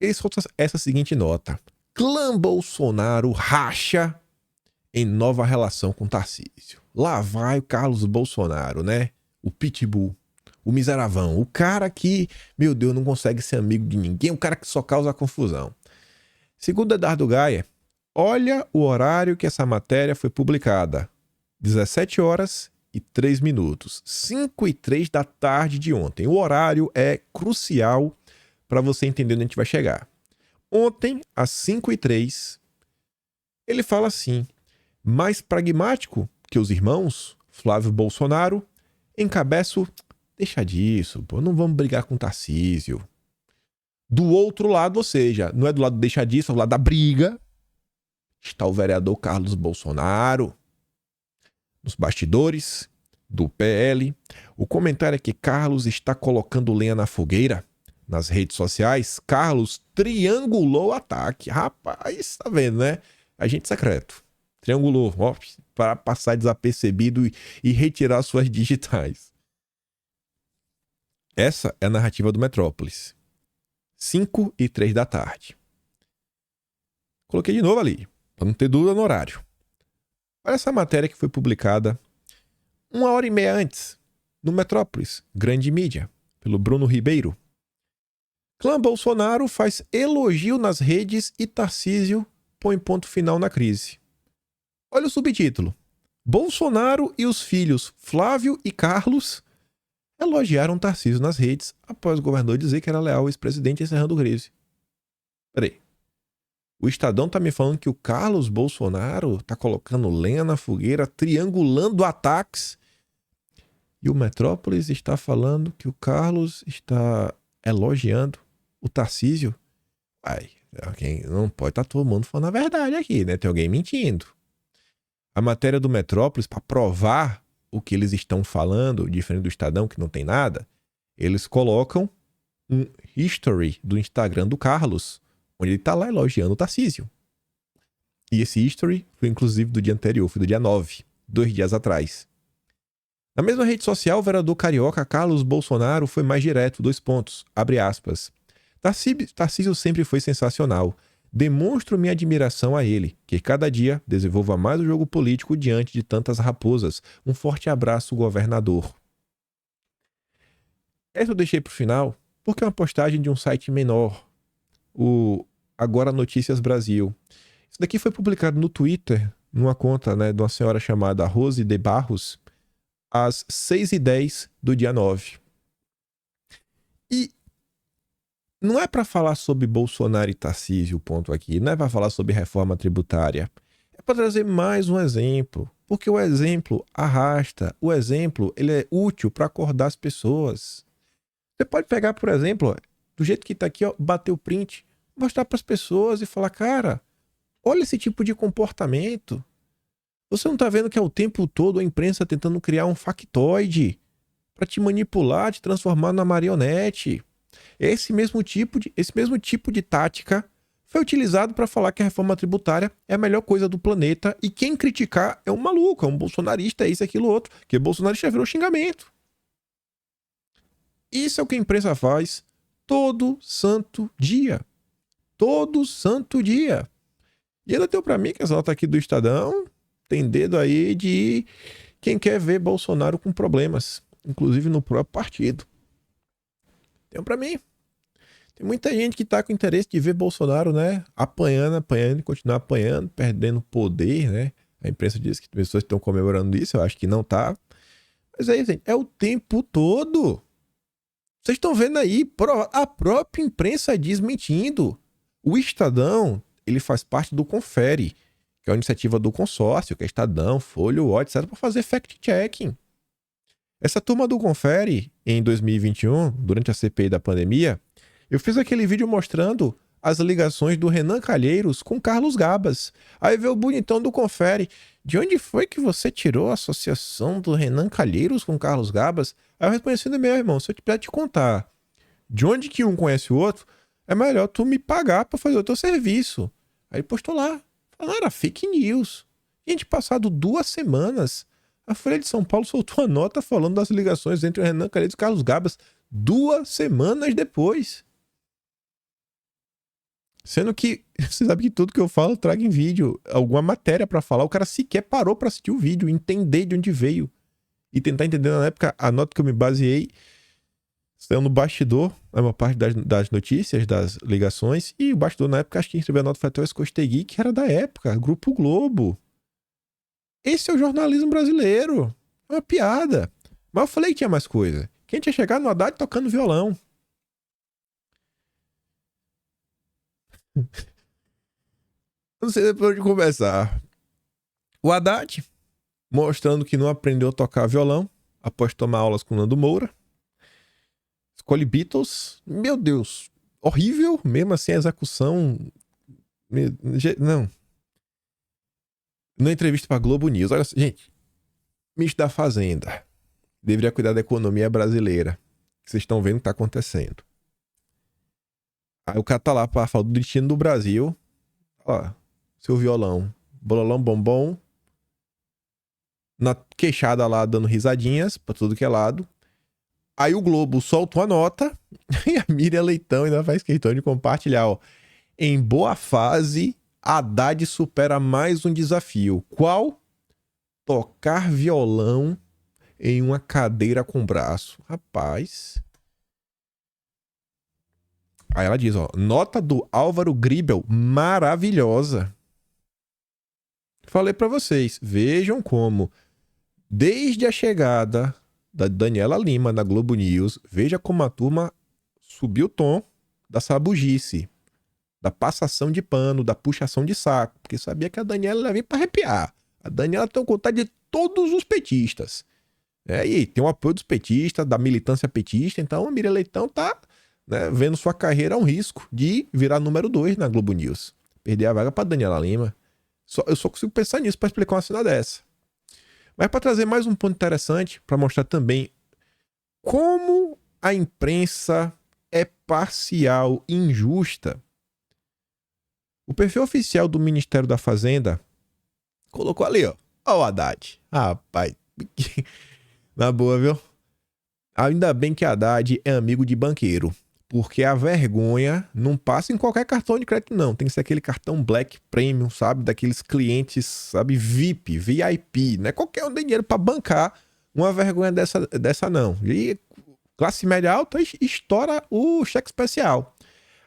Speaker 1: Ele solta essa seguinte nota: Clã Bolsonaro racha em nova relação com Tarcísio. Lá vai o Carlos Bolsonaro, né? O pitbull, o miseravão, o cara que, meu Deus, não consegue ser amigo de ninguém, o cara que só causa confusão. Segundo Eduardo Gaia, olha o horário que essa matéria foi publicada. 17h03, 5h03 da tarde de ontem. O horário é crucial para você entender onde a gente vai chegar. Ontem, às 5h03, ele fala assim: mais pragmático que os irmãos, Flávio Bolsonaro, encabeço, deixa disso, pô, não vamos brigar com Tarcísio. Do outro lado, ou seja, não é do lado do deixa disso, é do lado da briga, está o vereador Carlos Bolsonaro. Nos bastidores do PL, o comentário é que Carlos está colocando lenha na fogueira. Nas redes sociais, Carlos triangulou o ataque. Rapaz, tá vendo, né? Agente secreto. Triangulou, ó, para passar desapercebido e retirar suas digitais. Essa é a narrativa do Metrópolis. 5h03 da tarde. Coloquei de novo ali, para não ter dúvida no horário. Olha essa matéria que foi publicada 1h30 antes, no Metrópolis, grande mídia, pelo Bruno Ribeiro. Clã Bolsonaro faz elogio nas redes e Tarcísio põe ponto final na crise. Olha o subtítulo. Bolsonaro e os filhos Flávio e Carlos elogiaram Tarcísio nas redes após o governador dizer que era leal ao ex-presidente encerrando crise. Peraí. O Estadão tá me falando que o Carlos Bolsonaro tá colocando lenha na fogueira, triangulando ataques. E o Metrópolis está falando que o Carlos está elogiando o Tarcísio. Ai, alguém não pode estar todo mundo falando a verdade aqui, né? Tem alguém mentindo. A matéria do Metrópolis, para provar o que eles estão falando, diferente do Estadão, que não tem nada, eles colocam um history do Instagram do Carlos, onde ele tá lá elogiando o Tarcísio. E esse history foi inclusive do dia anterior, foi do dia 9, 2 dias atrás. Na mesma rede social, o vereador carioca Carlos Bolsonaro foi mais direto, 2 pontos, abre aspas. Tarcísio sempre foi sensacional. Demonstro minha admiração a ele, que cada dia desenvolva mais o jogo político diante de tantas raposas. Um forte abraço, governador. Essa eu deixei pro final, porque é uma postagem de um site menor, o Agora Notícias Brasil. Isso daqui foi publicado no Twitter, numa conta, né, de uma senhora chamada Rose de Barros, às 6h10 do dia 9. E não é para falar sobre Bolsonaro e Tarcísio, o ponto aqui. Não é para falar sobre reforma tributária. É para trazer mais um exemplo. Porque o exemplo arrasta. O exemplo ele é útil para acordar as pessoas. Você pode pegar, por exemplo, do jeito que está aqui, ó, bater o print, mostrar para as pessoas e falar, cara, olha esse tipo de comportamento. Você não está vendo que é o tempo todo a imprensa tentando criar um factoide para te manipular, te transformar numa marionete. Esse mesmo tipo de tática foi utilizado para falar que a reforma tributária é a melhor coisa do planeta e quem criticar é um maluco, é um bolsonarista, é isso, aquilo, outro, que bolsonarista virou xingamento. Isso é o que a imprensa faz todo santo dia. Todo santo dia. E ainda deu para mim que essa nota aqui do Estadão Tem dedo aí de quem quer ver Bolsonaro com problemas, inclusive no próprio partido. Então, pra mim, tem muita gente que tá com interesse de ver Bolsonaro, né, apanhando, continuar apanhando, perdendo poder, né? A imprensa diz que as pessoas estão comemorando isso, eu acho que não tá. Mas aí, gente, é o tempo todo. Vocês estão vendo aí, a própria imprensa desmentindo. O Estadão, ele faz parte do Confere, que é a iniciativa do consórcio, que é Estadão, Folha, UOL, etc., para fazer fact-checking. Essa turma do Confere, em 2021, durante a CPI da pandemia, eu fiz aquele vídeo mostrando as ligações do Renan Calheiros com Carlos Gabas. Aí veio o bonitão do Confere. De onde foi que você tirou a associação do Renan Calheiros com Carlos Gabas? Aí eu respondi assim, meu irmão, se eu tiver te contar de onde que um conhece o outro, é melhor tu me pagar pra fazer o teu serviço. Aí postou lá. Falaram, era fake news. Gente, passado 2 semanas, a Folha de São Paulo soltou a nota falando das ligações entre o Renan Calheiros e Carlos Gabas. 2 semanas depois. Sendo que, você sabe que tudo que eu falo eu trago em vídeo, alguma matéria pra falar, o cara sequer parou pra assistir o vídeo, entender de onde veio. E tentar entender, na época, a nota que eu me baseei saiu no bastidor, a maior parte das notícias, das ligações, e o bastidor, na época, acho que quem escreveu a nota foi até o Escostegui, que era da época, Grupo Globo. Esse é o jornalismo brasileiro. É uma piada. Mas eu falei que tinha mais coisa. Quem tinha chegado no Haddad tocando violão. Não sei por onde começar. O Haddad, mostrando que não aprendeu a tocar violão após tomar aulas com Nando Moura. Escolhe Beatles. Meu Deus. Horrível. Mesmo assim, a execução... Não. Na entrevista pra Globo News. Olha, gente. Ministro da Fazenda. Deveria cuidar da economia brasileira. Que vocês estão vendo o que tá acontecendo. Aí o cara tá lá pra falar do destino do Brasil. Ó, seu violão. Bololão bombom. Na queixada lá, dando risadinhas pra tudo que é lado. Aí o Globo solta uma nota. E a Miriam Leitão ainda faz questão de compartilhar, ó. Em boa fase, Haddad supera mais um desafio. Qual? Tocar violão em uma cadeira com braço. Rapaz. Aí ela diz, ó. Nota do Álvaro Gribel, maravilhosa. Falei pra vocês. Vejam como, desde a chegada da Daniela Lima na Globo News, veja como a turma subiu o tom da sabugice, da passação de pano, da puxação de saco, porque sabia que a Daniela ia vir pra arrepiar. A Daniela tem o contato de todos os petistas. E tem o apoio dos petistas, da militância petista, então a Miriam Leitão tá, né, vendo sua carreira a um risco de virar número 2 na Globo News. Perder a vaga pra Daniela Lima. Eu só consigo pensar nisso pra explicar uma cena dessa. Mas para trazer mais um ponto interessante, para mostrar também como a imprensa é parcial e injusta, o perfil oficial do Ministério da Fazenda colocou ali, ó o Haddad. Rapaz, na boa, viu? Ainda bem que Haddad é amigo de banqueiro, porque a vergonha não passa em qualquer cartão de crédito, não. Tem que ser aquele cartão Black Premium, sabe? Daqueles clientes, sabe? VIP, VIP. Não é qualquer um tem dinheiro para bancar uma vergonha dessa não. E classe média alta estoura o cheque especial.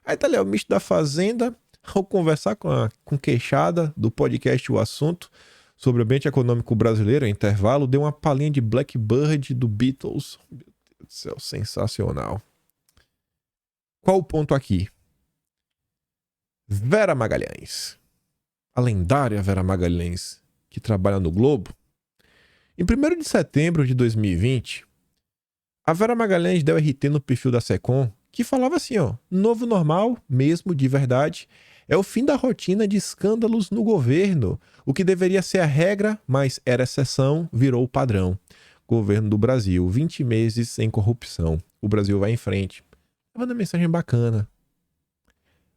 Speaker 1: Aí tá ali, o ministro da Fazenda, ao conversar com queixada do podcast O Assunto sobre o ambiente econômico brasileiro, em intervalo, deu uma palhinha de Blackbird do Beatles. Meu Deus do céu, sensacional. Qual o ponto aqui? Vera Magalhães, a lendária Vera Magalhães, que trabalha no Globo. Em 1º de setembro de 2020, a Vera Magalhães deu RT no perfil da Secom, que falava assim, ó, novo normal, mesmo de verdade, é o fim da rotina de escândalos no governo. O que deveria ser a regra, mas era exceção, virou o padrão. Governo do Brasil, 20 meses sem corrupção. O Brasil vai em frente. Manda mensagem bacana.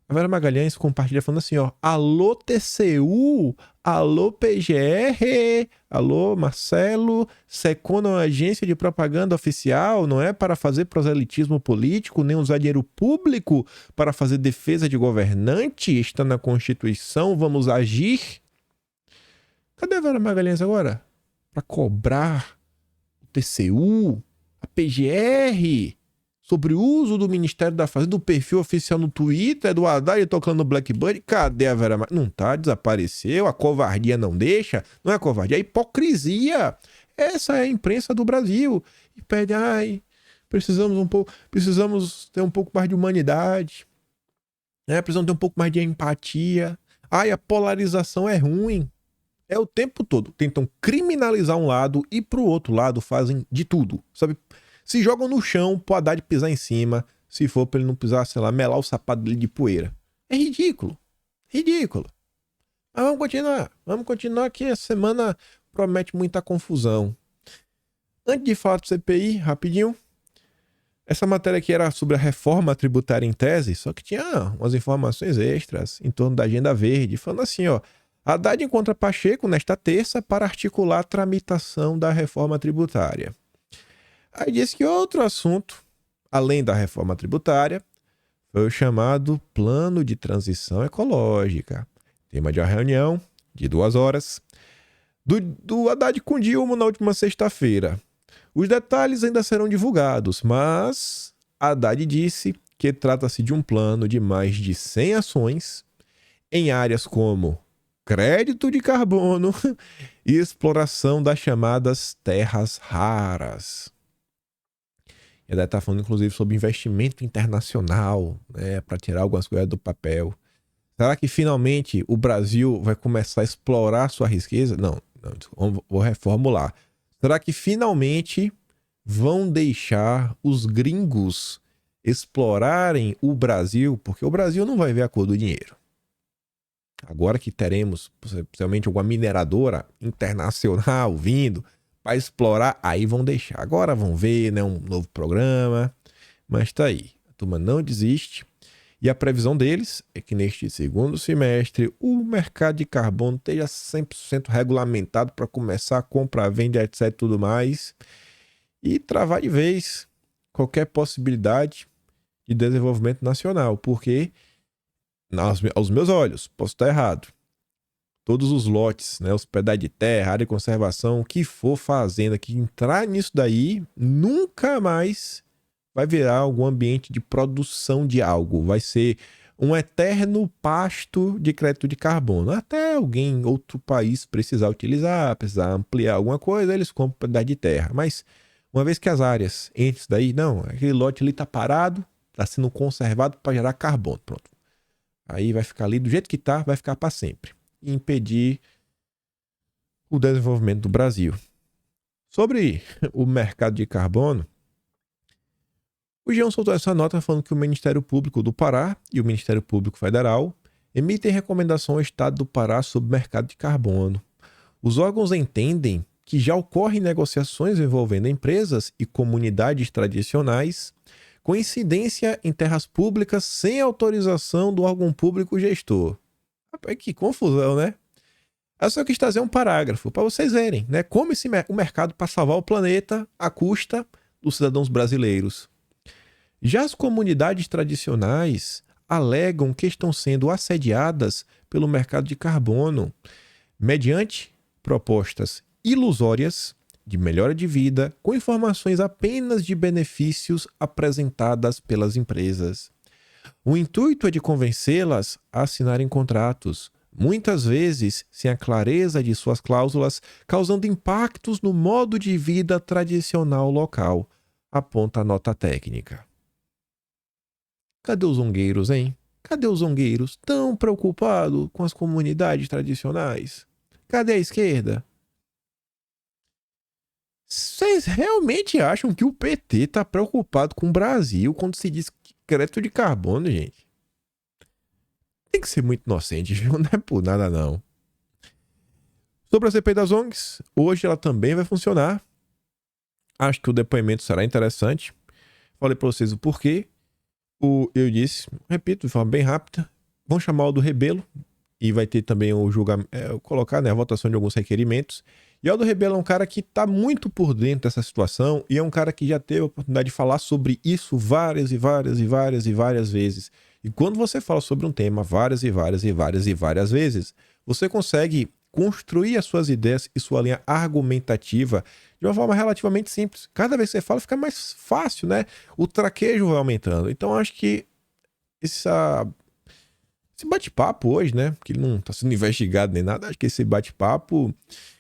Speaker 1: A Vera Magalhães compartilha falando assim, ó. Alô TCU, alô PGR, alô Marcelo, Secom não é agência de propaganda oficial, não é para fazer proselitismo político, nem usar dinheiro público para fazer defesa de governante, está na Constituição, vamos agir. Cadê a Vera Magalhães agora? Para cobrar o TCU, a PGR, sobre o uso do Ministério da Fazenda, do perfil oficial no Twitter, do Haddad tocando Blackbird. Cadê a Vera Magalhães? Não tá, desapareceu, a covardia não deixa. Não é covardia, é hipocrisia. Essa é a imprensa do Brasil. E pede, precisamos ter um pouco mais de humanidade, né? Precisamos ter um pouco mais de empatia. A polarização é ruim. É o tempo todo. Tentam criminalizar um lado e pro outro lado fazem de tudo, sabe? Se jogam no chão pro Haddad pisar em cima, se for pra ele não pisar, sei lá, melar o sapato dele de poeira. É ridículo. Ridículo. Mas vamos continuar. Vamos continuar que a semana promete muita confusão. Antes de falar do CPI, rapidinho. Essa matéria aqui era sobre a reforma tributária em tese, só que tinha umas informações extras em torno da Agenda Verde, falando assim, ó, Haddad encontra Pacheco nesta terça para articular a tramitação da reforma tributária. Aí disse que outro assunto, além da reforma tributária, foi o chamado Plano de Transição Ecológica. Tema de uma reunião de 2 horas do Haddad com Dilma na última sexta-feira. Os detalhes ainda serão divulgados, mas Haddad disse que trata-se de um plano de mais de 100 ações em áreas como crédito de carbono e exploração das chamadas terras raras. E Haddad está falando, inclusive, sobre investimento internacional, né, para tirar algumas coisas do papel. Será que finalmente o Brasil vai começar a explorar sua riqueza? Não, vou reformular. Será que finalmente vão deixar os gringos explorarem o Brasil? Porque o Brasil não vai ver a cor do dinheiro. Agora que teremos, possivelmente, alguma mineradora internacional vindo para explorar, aí vão deixar. Agora vão ver, né, um novo programa. Mas tá aí. A turma não desiste. E a previsão deles é que neste segundo semestre o mercado de carbono esteja 100% regulamentado para começar a compra, venda, etc. e tudo mais. E travar de vez qualquer possibilidade de desenvolvimento nacional. Porque, aos meus olhos, posso estar errado, todos os lotes, né, os pedaços de terra, área de conservação, o que for fazenda que entrar nisso daí, nunca mais vai virar algum ambiente de produção de algo. Vai ser um eterno pasto de crédito de carbono. Até alguém, outro país, precisar utilizar, precisar ampliar alguma coisa, eles compram um pedaço de terra. Mas, uma vez que as áreas entram isso daí, não, aquele lote ali está parado, está sendo conservado para gerar carbono. Pronto. Aí vai ficar ali do jeito que está, vai ficar para sempre. E impedir o desenvolvimento do Brasil. Sobre o mercado de carbono, o G1 soltou essa nota falando que o Ministério Público do Pará e o Ministério Público Federal emitem recomendação ao Estado do Pará sobre o mercado de carbono. Os órgãos entendem que já ocorrem negociações envolvendo empresas e comunidades tradicionais com incidência em terras públicas sem autorização do órgão público gestor. Rapaz, que confusão, né? Eu só quis trazer um parágrafo para vocês verem, né, como o mercado para salvar o planeta à custa dos cidadãos brasileiros. Já as comunidades tradicionais alegam que estão sendo assediadas pelo mercado de carbono, mediante propostas ilusórias de melhora de vida, com informações apenas de benefícios apresentadas pelas empresas. O intuito é de convencê-las a assinarem contratos, muitas vezes sem a clareza de suas cláusulas, causando impactos no modo de vida tradicional local, aponta a nota técnica. Cadê os zongueiros, hein? Cadê os zongueiros tão preocupados com as comunidades tradicionais? Cadê a esquerda? Vocês realmente acham que o PT está preocupado com o Brasil quando se diz crédito de carbono, gente? Tem que ser muito inocente, viu? Não é por nada, não. Sobre a CPI das ONGs, hoje ela também vai funcionar. Acho que o depoimento será interessante. Falei para vocês o porquê. Eu disse, repito, de forma bem rápida, vão chamar o do Rebelo e vai ter também o julgamento, colocar, né, a votação de alguns requerimentos. E o Aldo Rebelo é um cara que está muito por dentro dessa situação e é um cara que já teve a oportunidade de falar sobre isso várias vezes. E quando você fala sobre um tema várias vezes, você consegue construir as suas ideias e sua linha argumentativa de uma forma relativamente simples. Cada vez que você fala, fica mais fácil, né? O traquejo vai aumentando. Então, acho que esse bate-papo hoje, né? Que ele não está sendo investigado nem nada. Acho que esse bate-papo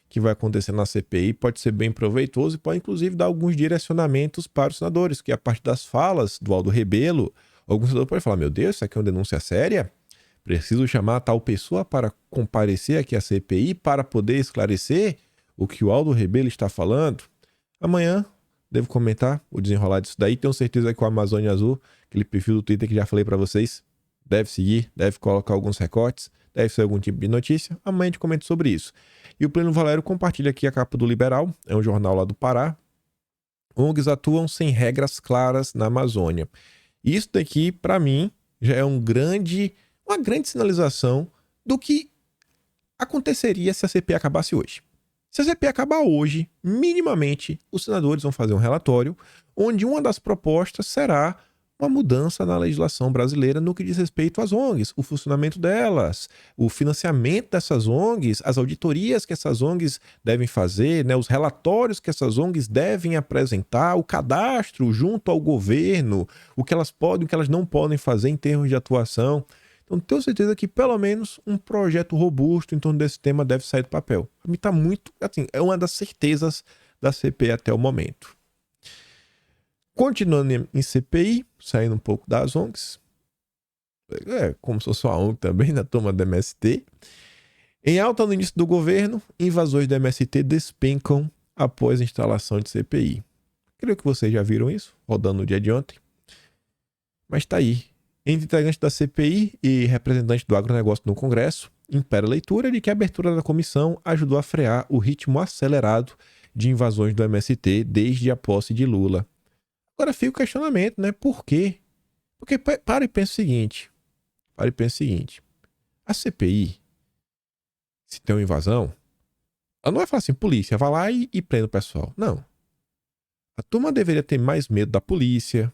Speaker 1: que vai acontecer na CPI pode ser bem proveitoso e pode, inclusive, dar alguns direcionamentos para os senadores, que a partir das falas do Aldo Rebelo, algum senador pode falar, meu Deus, isso aqui é uma denúncia séria? Preciso chamar tal pessoa para comparecer aqui à CPI para poder esclarecer o que o Aldo Rebelo está falando? Amanhã devo comentar o desenrolar disso daí. Tenho certeza que o Amazônia Azul, aquele perfil do Twitter que já falei para vocês, deve seguir, deve colocar alguns recortes, deve ser algum tipo de notícia. Amanhã a gente comenta sobre isso. E o Pleno Valério compartilha aqui a capa do Liberal, é um jornal lá do Pará. ONGs atuam sem regras claras na Amazônia. Isso daqui, para mim, já é uma grande sinalização do que aconteceria se a CPI acabasse hoje. Se a CPI acabar hoje, minimamente, os senadores vão fazer um relatório onde uma das propostas será uma mudança na legislação brasileira no que diz respeito às ONGs, o funcionamento delas, o financiamento dessas ONGs, as auditorias que essas ONGs devem fazer, né, os relatórios que essas ONGs devem apresentar, o cadastro junto ao governo, o que elas podem, o que elas não podem fazer em termos de atuação. Então, tenho certeza que pelo menos um projeto robusto em torno desse tema deve sair do papel. Para mim está muito, assim, é uma das certezas da CPI até o momento. Continuando em CPI, saindo um pouco das ONGs, como se fosse uma ONG também, na turma do MST. Em alta no início do governo, invasões do MST despencam após a instalação de CPI. Creio que vocês já viram isso, rodando no dia de ontem. Mas tá aí. Entre integrantes da CPI e representantes do agronegócio no Congresso, impera a leitura de que a abertura da comissão ajudou a frear o ritmo acelerado de invasões do MST desde a posse de Lula. Agora fica o questionamento, né? Por quê? Porque para e pensa o seguinte. A CPI, se tem uma invasão, ela não vai falar assim, polícia, vai lá e prende o pessoal. Não. A turma deveria ter mais medo da polícia,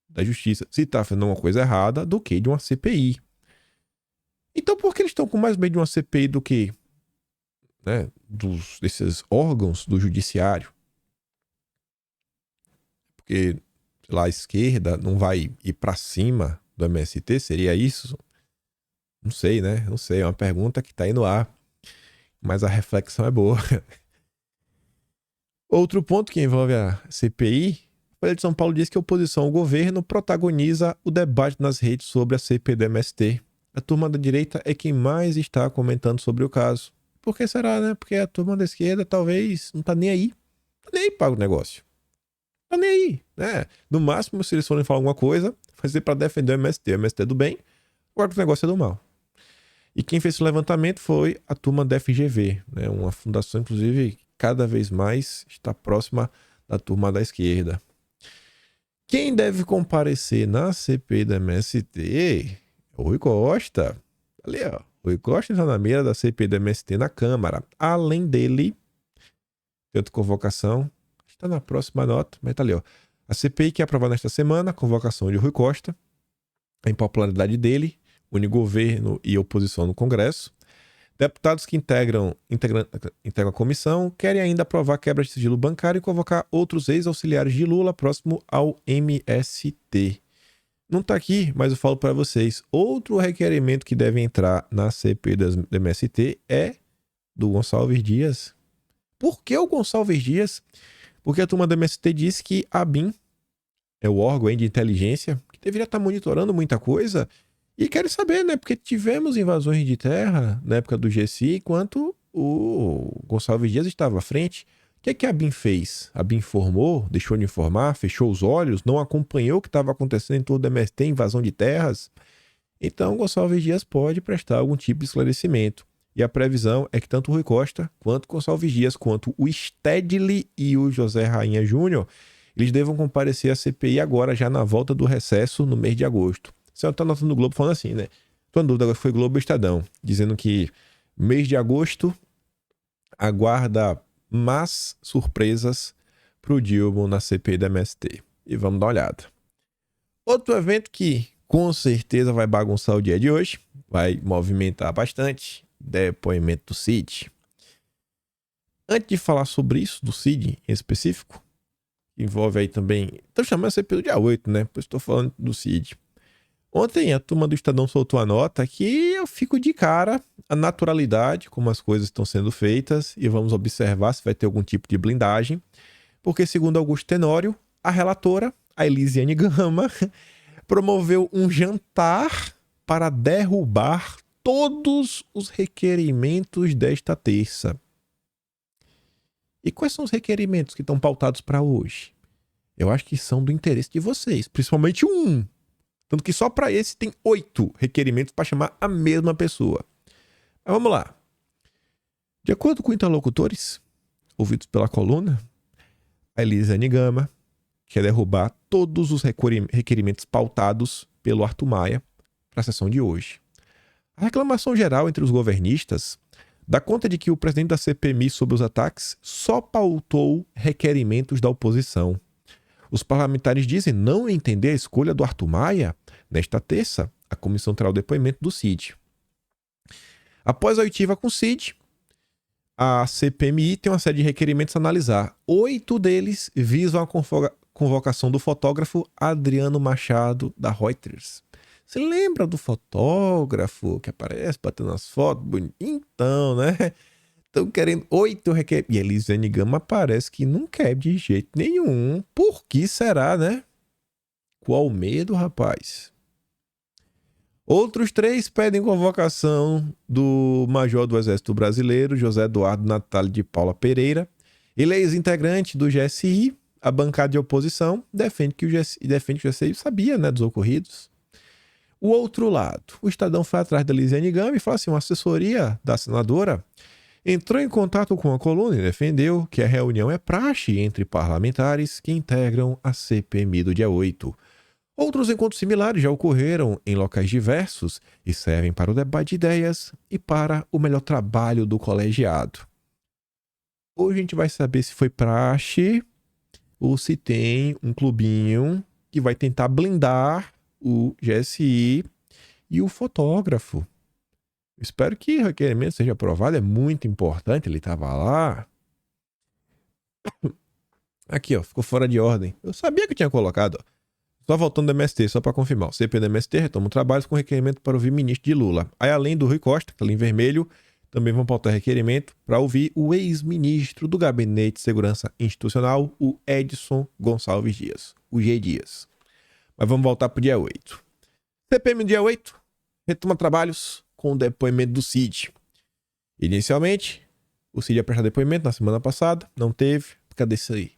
Speaker 1: da justiça, se está fazendo uma coisa errada, do que de uma CPI. Então por que eles estão com mais medo de uma CPI do que, né, desses órgãos do judiciário? Porque, sei lá, a esquerda não vai ir para cima do MST? Seria isso? Não sei, né? Não sei, é uma pergunta que está aí no ar. Mas a reflexão é boa. Outro ponto que envolve a CPI, a Folha de São Paulo diz que a oposição ao governo protagoniza o debate nas redes sobre a CPI do MST. A turma da direita é quem mais está comentando sobre o caso. Por que será, né? Porque a turma da esquerda talvez não está nem aí. Não tá nem aí para o negócio. Tá nem aí, né? No máximo, se eles forem falar alguma coisa, fazer para defender o MST. O MST é do bem, agora o negócio é do mal. E quem fez esse levantamento foi a turma da FGV, né? Uma fundação, inclusive, cada vez mais está próxima da turma da esquerda. Quem deve comparecer na CPI da MST? O Rui Costa. Ali, ó. O Rui Costa está na mira da CPI da MST na Câmara. Além dele, tem outra convocação. Está na próxima nota, mas tá ali, ó. A CPI que é aprovada nesta semana, a convocação de Rui Costa, a impopularidade dele, une governo e oposição no Congresso. Deputados que integram a comissão querem ainda aprovar quebra de sigilo bancário e convocar outros ex-auxiliares de Lula próximo ao MST. Não tá aqui, mas eu falo para vocês. Outro requerimento que deve entrar na CPI do MST é do Gonçalves Dias. Por que o Gonçalves Dias? Porque a turma do MST disse que a BIM é o órgão de inteligência que deveria estar monitorando muita coisa e querem saber, né? Porque tivemos invasões de terra na época do GSI enquanto o Gonçalves Dias estava à frente. O que é que a BIM fez? A BIM informou, deixou de informar, fechou os olhos, não acompanhou o que estava acontecendo em torno do MST, invasão de terras? Então, Gonçalves Dias pode prestar algum tipo de esclarecimento. E a previsão é que tanto o Rui Costa, quanto o Gonçalves Dias, quanto o Stedley e o José Rainha Júnior, eles devam comparecer à CPI agora, já na volta do recesso, no mês de agosto. Você está notando no Globo falando assim, né? Tô na dúvida, agora foi Globo ou Estadão, dizendo que mês de agosto aguarda más surpresas pro Dilma na CPI da MST. E vamos dar uma olhada. Outro evento que com certeza vai bagunçar o dia de hoje, vai movimentar bastante, depoimento do Cid. Antes de falar sobre isso, do Cid em específico, que envolve aí também... Estou chamando a CPI do dia 8, né? Pois estou falando do Cid. Ontem a turma do Estadão soltou a nota que eu fico de cara a naturalidade, como as coisas estão sendo feitas, e vamos observar se vai ter algum tipo de blindagem, porque segundo Augusto Tenório, a relatora, a Elisiane Gama, promoveu um jantar para derrubar todos os requerimentos desta terça. E quais são os requerimentos que estão pautados para hoje? Eu acho que são do interesse de vocês, principalmente um. Tanto que só para esse tem 8 requerimentos para chamar a mesma pessoa. Mas vamos lá. De acordo com interlocutores ouvidos pela coluna, a Elisiane Gama quer derrubar todos os requerimentos pautados pelo Arthur Maia para a sessão de hoje. A reclamação geral entre os governistas dá conta de que o presidente da CPMI sobre os ataques só pautou requerimentos da oposição. Os parlamentares dizem não entender a escolha do Arthur Maia. Nesta terça, a comissão terá o depoimento do Cid. Após a oitiva com o Cid, a CPMI tem uma série de requerimentos a analisar. 8 deles visam a convocação do fotógrafo Adriano Machado, da Reuters. Você lembra do fotógrafo que aparece batendo as fotos? Então, né? Estão querendo 8 requerimentos. E a Elisiane Gama parece que não quer de jeito nenhum. Por que será, né? Qual o medo, rapaz? Outros 3 pedem convocação do major do Exército Brasileiro, José Eduardo Natália de Paula Pereira. Ele é ex-integrante do GSI. A bancada de oposição defende que o GSI sabia, né, dos ocorridos. O outro lado, o Estadão foi atrás da Elisiane Gama e falou assim, uma assessoria da senadora entrou em contato com a coluna e defendeu que a reunião é praxe entre parlamentares que integram a CPMI do dia 8. Outros encontros similares já ocorreram em locais diversos e servem para o debate de ideias e para o melhor trabalho do colegiado. Hoje a gente vai saber se foi praxe ou se tem um clubinho que vai tentar blindar o GSI e o fotógrafo. Espero que o requerimento seja aprovado, é muito importante, ele estava lá. Aqui, ó, ficou fora de ordem. Eu sabia que eu tinha colocado, ó. Só voltando do MST, só para confirmar. O CP do MST retoma o trabalho com requerimento para ouvir ministro de Lula. Aí, além do Rui Costa, que está ali em vermelho, também vão pautar requerimento para ouvir o ex-ministro do Gabinete de Segurança Institucional, o Edson Gonçalves Dias, o G. Dias. Mas vamos voltar para o dia 8. CPM no dia 8 retoma trabalhos com o depoimento do Cid. Inicialmente, o Cid ia prestar depoimento na semana passada, não teve, cadê isso aí?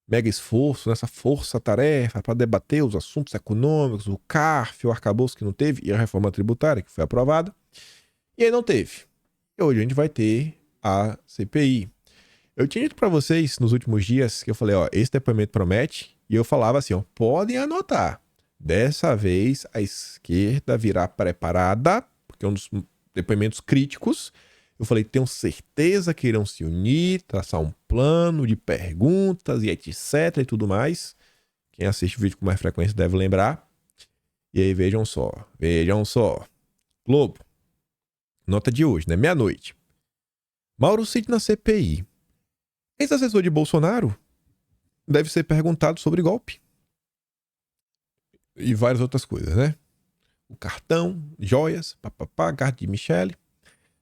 Speaker 1: Mega esforço, nessa força-tarefa para debater os assuntos econômicos, o CARF, o arcabouço que não teve, e a reforma tributária que foi aprovada. E aí não teve. E hoje a gente vai ter a CPI. Eu tinha dito para vocês nos últimos dias que eu falei, ó, esse depoimento promete, e eu falava assim, ó, podem anotar. Dessa vez a esquerda virá preparada, porque é um dos depoimentos críticos. Eu falei, tenho certeza que irão se unir, traçar um plano de perguntas e etc e tudo mais. Quem assiste o vídeo com mais frequência deve lembrar. E aí vejam só. Globo, nota de hoje, né? Meia-noite. Mauro Cid na CPI. Ex-assessor de Bolsonaro deve ser perguntado sobre golpe. E várias outras coisas, né? O cartão, joias, papapá, carta de Michele.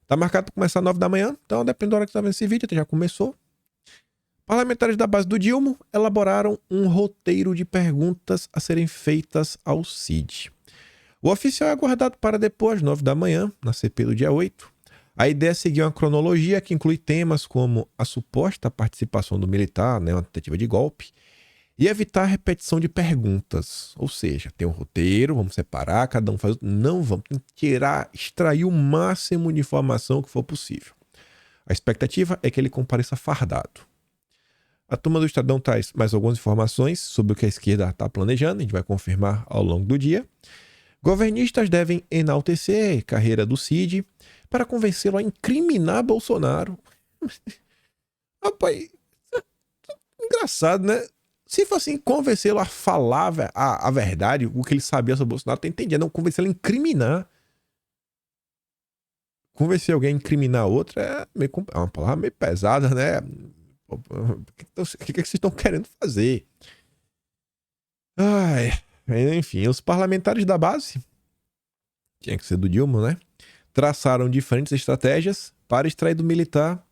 Speaker 1: Tá marcado para começar às 9 da manhã, então depende da hora que você tá vendo esse vídeo, até já começou. Parlamentares da base do Dilma elaboraram um roteiro de perguntas a serem feitas ao Cid. O oficial é aguardado para depois às 9 da manhã, na CPI do dia 8. A ideia é seguir uma cronologia que inclui temas como a suposta participação do militar, né, uma tentativa de golpe, e evitar a repetição de perguntas. Ou seja, tem um roteiro, vamos separar, cada um faz... Não, vamos extrair o máximo de informação que for possível. A expectativa é que ele compareça fardado. A turma do Estadão traz mais algumas informações sobre o que a esquerda está planejando, a gente vai confirmar ao longo do dia. Governistas devem enaltecer a carreira do Cid para convencê-lo a incriminar Bolsonaro. Rapaz, engraçado, né? Se fosse assim, convencê-lo a falar a verdade, o que ele sabia sobre o Bolsonaro, tu entendia, não convencê-lo a incriminar. convencer alguém a incriminar outro é uma palavra meio pesada, né? O que vocês estão querendo fazer? Ai, enfim, os parlamentares da base, tinha que ser do Dilma, né? Traçaram diferentes estratégias para extrair do militar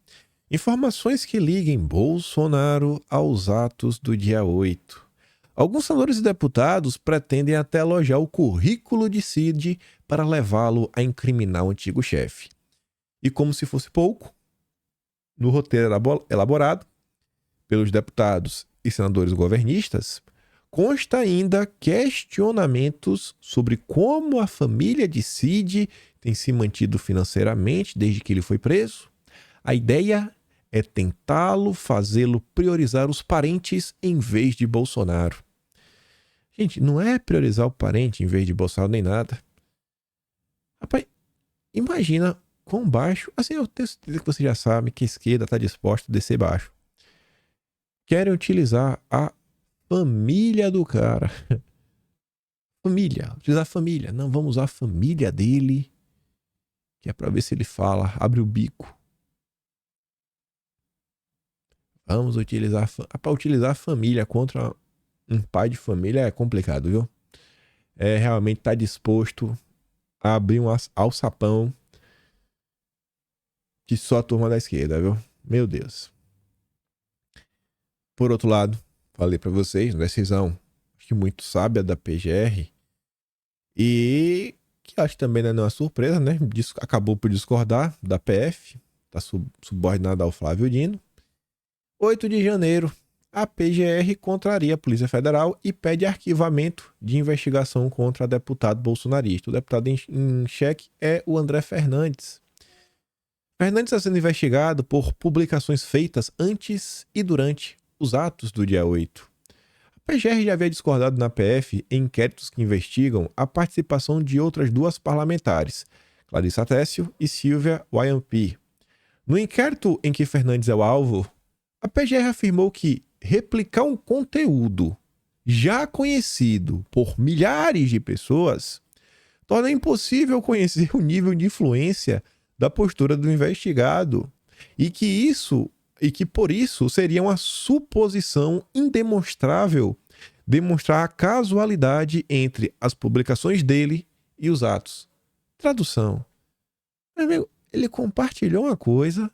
Speaker 1: informações que liguem Bolsonaro aos atos do dia 8. Alguns senadores e deputados pretendem até elogiar o currículo de Cid para levá-lo a incriminar o antigo chefe. E como se fosse pouco, no roteiro elaborado pelos deputados e senadores governistas, consta ainda questionamentos sobre como a família de Cid tem se mantido financeiramente desde que ele foi preso. A ideia é tentá-lo, fazê-lo priorizar os parentes em vez de Bolsonaro. Gente, não é priorizar o parente em vez de Bolsonaro nem nada. Rapaz, imagina quão baixo... Assim, eu tenho certeza que você já sabe que a esquerda está disposta a descer baixo. Querem utilizar a família do cara. Família. Utilizar a família. Não, vamos usar a família dele. Que é pra ver se ele fala. Abre o bico. Vamos utilizar... Para utilizar a família contra um pai de família é complicado, viu? É realmente estar disposto a abrir um alçapão que só a turma da esquerda, viu? Meu Deus. Por outro lado, falei pra vocês, decisão acho que muito sábia da PGR e que acho que também não é uma surpresa, né? Acabou por discordar da PF, tá subordinada ao Flávio Dino. 8 de janeiro, a PGR contraria a Polícia Federal e pede arquivamento de investigação contra deputado bolsonarista. O deputado em xeque é o André Fernandes. Fernandes está sendo investigado por publicações feitas antes e durante os atos do dia 8. A PGR já havia discordado na PF em inquéritos que investigam a participação de outras duas parlamentares, Clarissa Tessio e Silvia Wayampi. No inquérito em que Fernandes é o alvo, a PGR afirmou que replicar um conteúdo já conhecido por milhares de pessoas torna impossível conhecer o nível de influência da postura do investigado e que por isso seria uma suposição indemonstrável demonstrar a casualidade entre as publicações dele e os atos. Tradução. Amigo, ele compartilhou uma coisa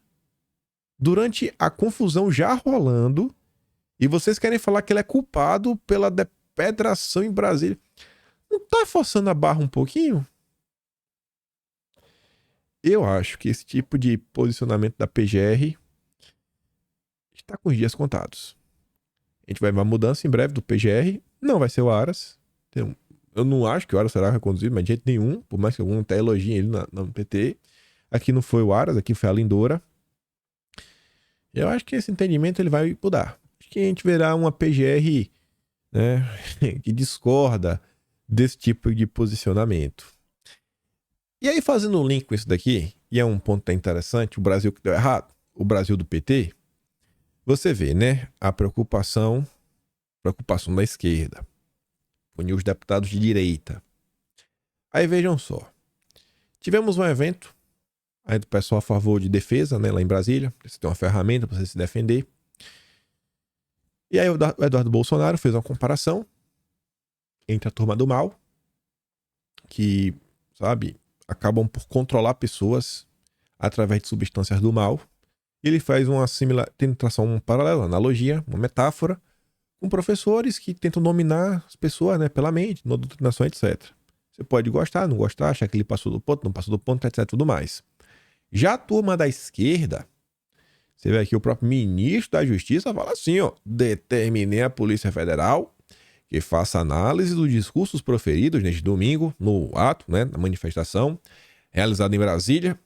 Speaker 1: durante a confusão já rolando e vocês querem falar que ele é culpado pela depedração em Brasília. Não tá forçando a barra um pouquinho? Eu acho que esse tipo de posicionamento da PGR está com os dias contados. A gente vai ver uma mudança em breve do PGR. Não vai ser o Aras. Eu não acho que o Aras será reconduzido, mas de jeito nenhum. Por mais que algum até elogie ele no PT. Aqui não foi o Aras, aqui foi a Lindora. Eu acho que esse entendimento ele vai mudar. Acho que a gente verá uma PGR, né, que discorda desse tipo de posicionamento. E aí, fazendo um link com isso daqui, e é um ponto interessante, o Brasil que deu errado, o Brasil do PT, você vê, né, a preocupação da esquerda, unir os deputados de direita. Aí vejam só, tivemos um evento, aí do pessoal a favor de defesa, né, lá em Brasília, você tem uma ferramenta para você se defender. E aí o Eduardo Bolsonaro fez uma comparação entre a turma do mal, que, sabe, acabam por controlar pessoas através de substâncias do mal. Ele faz uma tenta traçar um paralelo, uma analogia, uma metáfora, com professores que tentam dominar as pessoas, né, pela mente, na doutrinação, etc. Você pode gostar, não gostar, achar que ele passou do ponto, não passou do ponto, etc. Tudo mais. Já a turma da esquerda, você vê aqui o próprio ministro da Justiça fala assim, ó, determinei a Polícia Federal que faça análise dos discursos proferidos neste domingo, no ato, né, na manifestação, realizada em Brasília.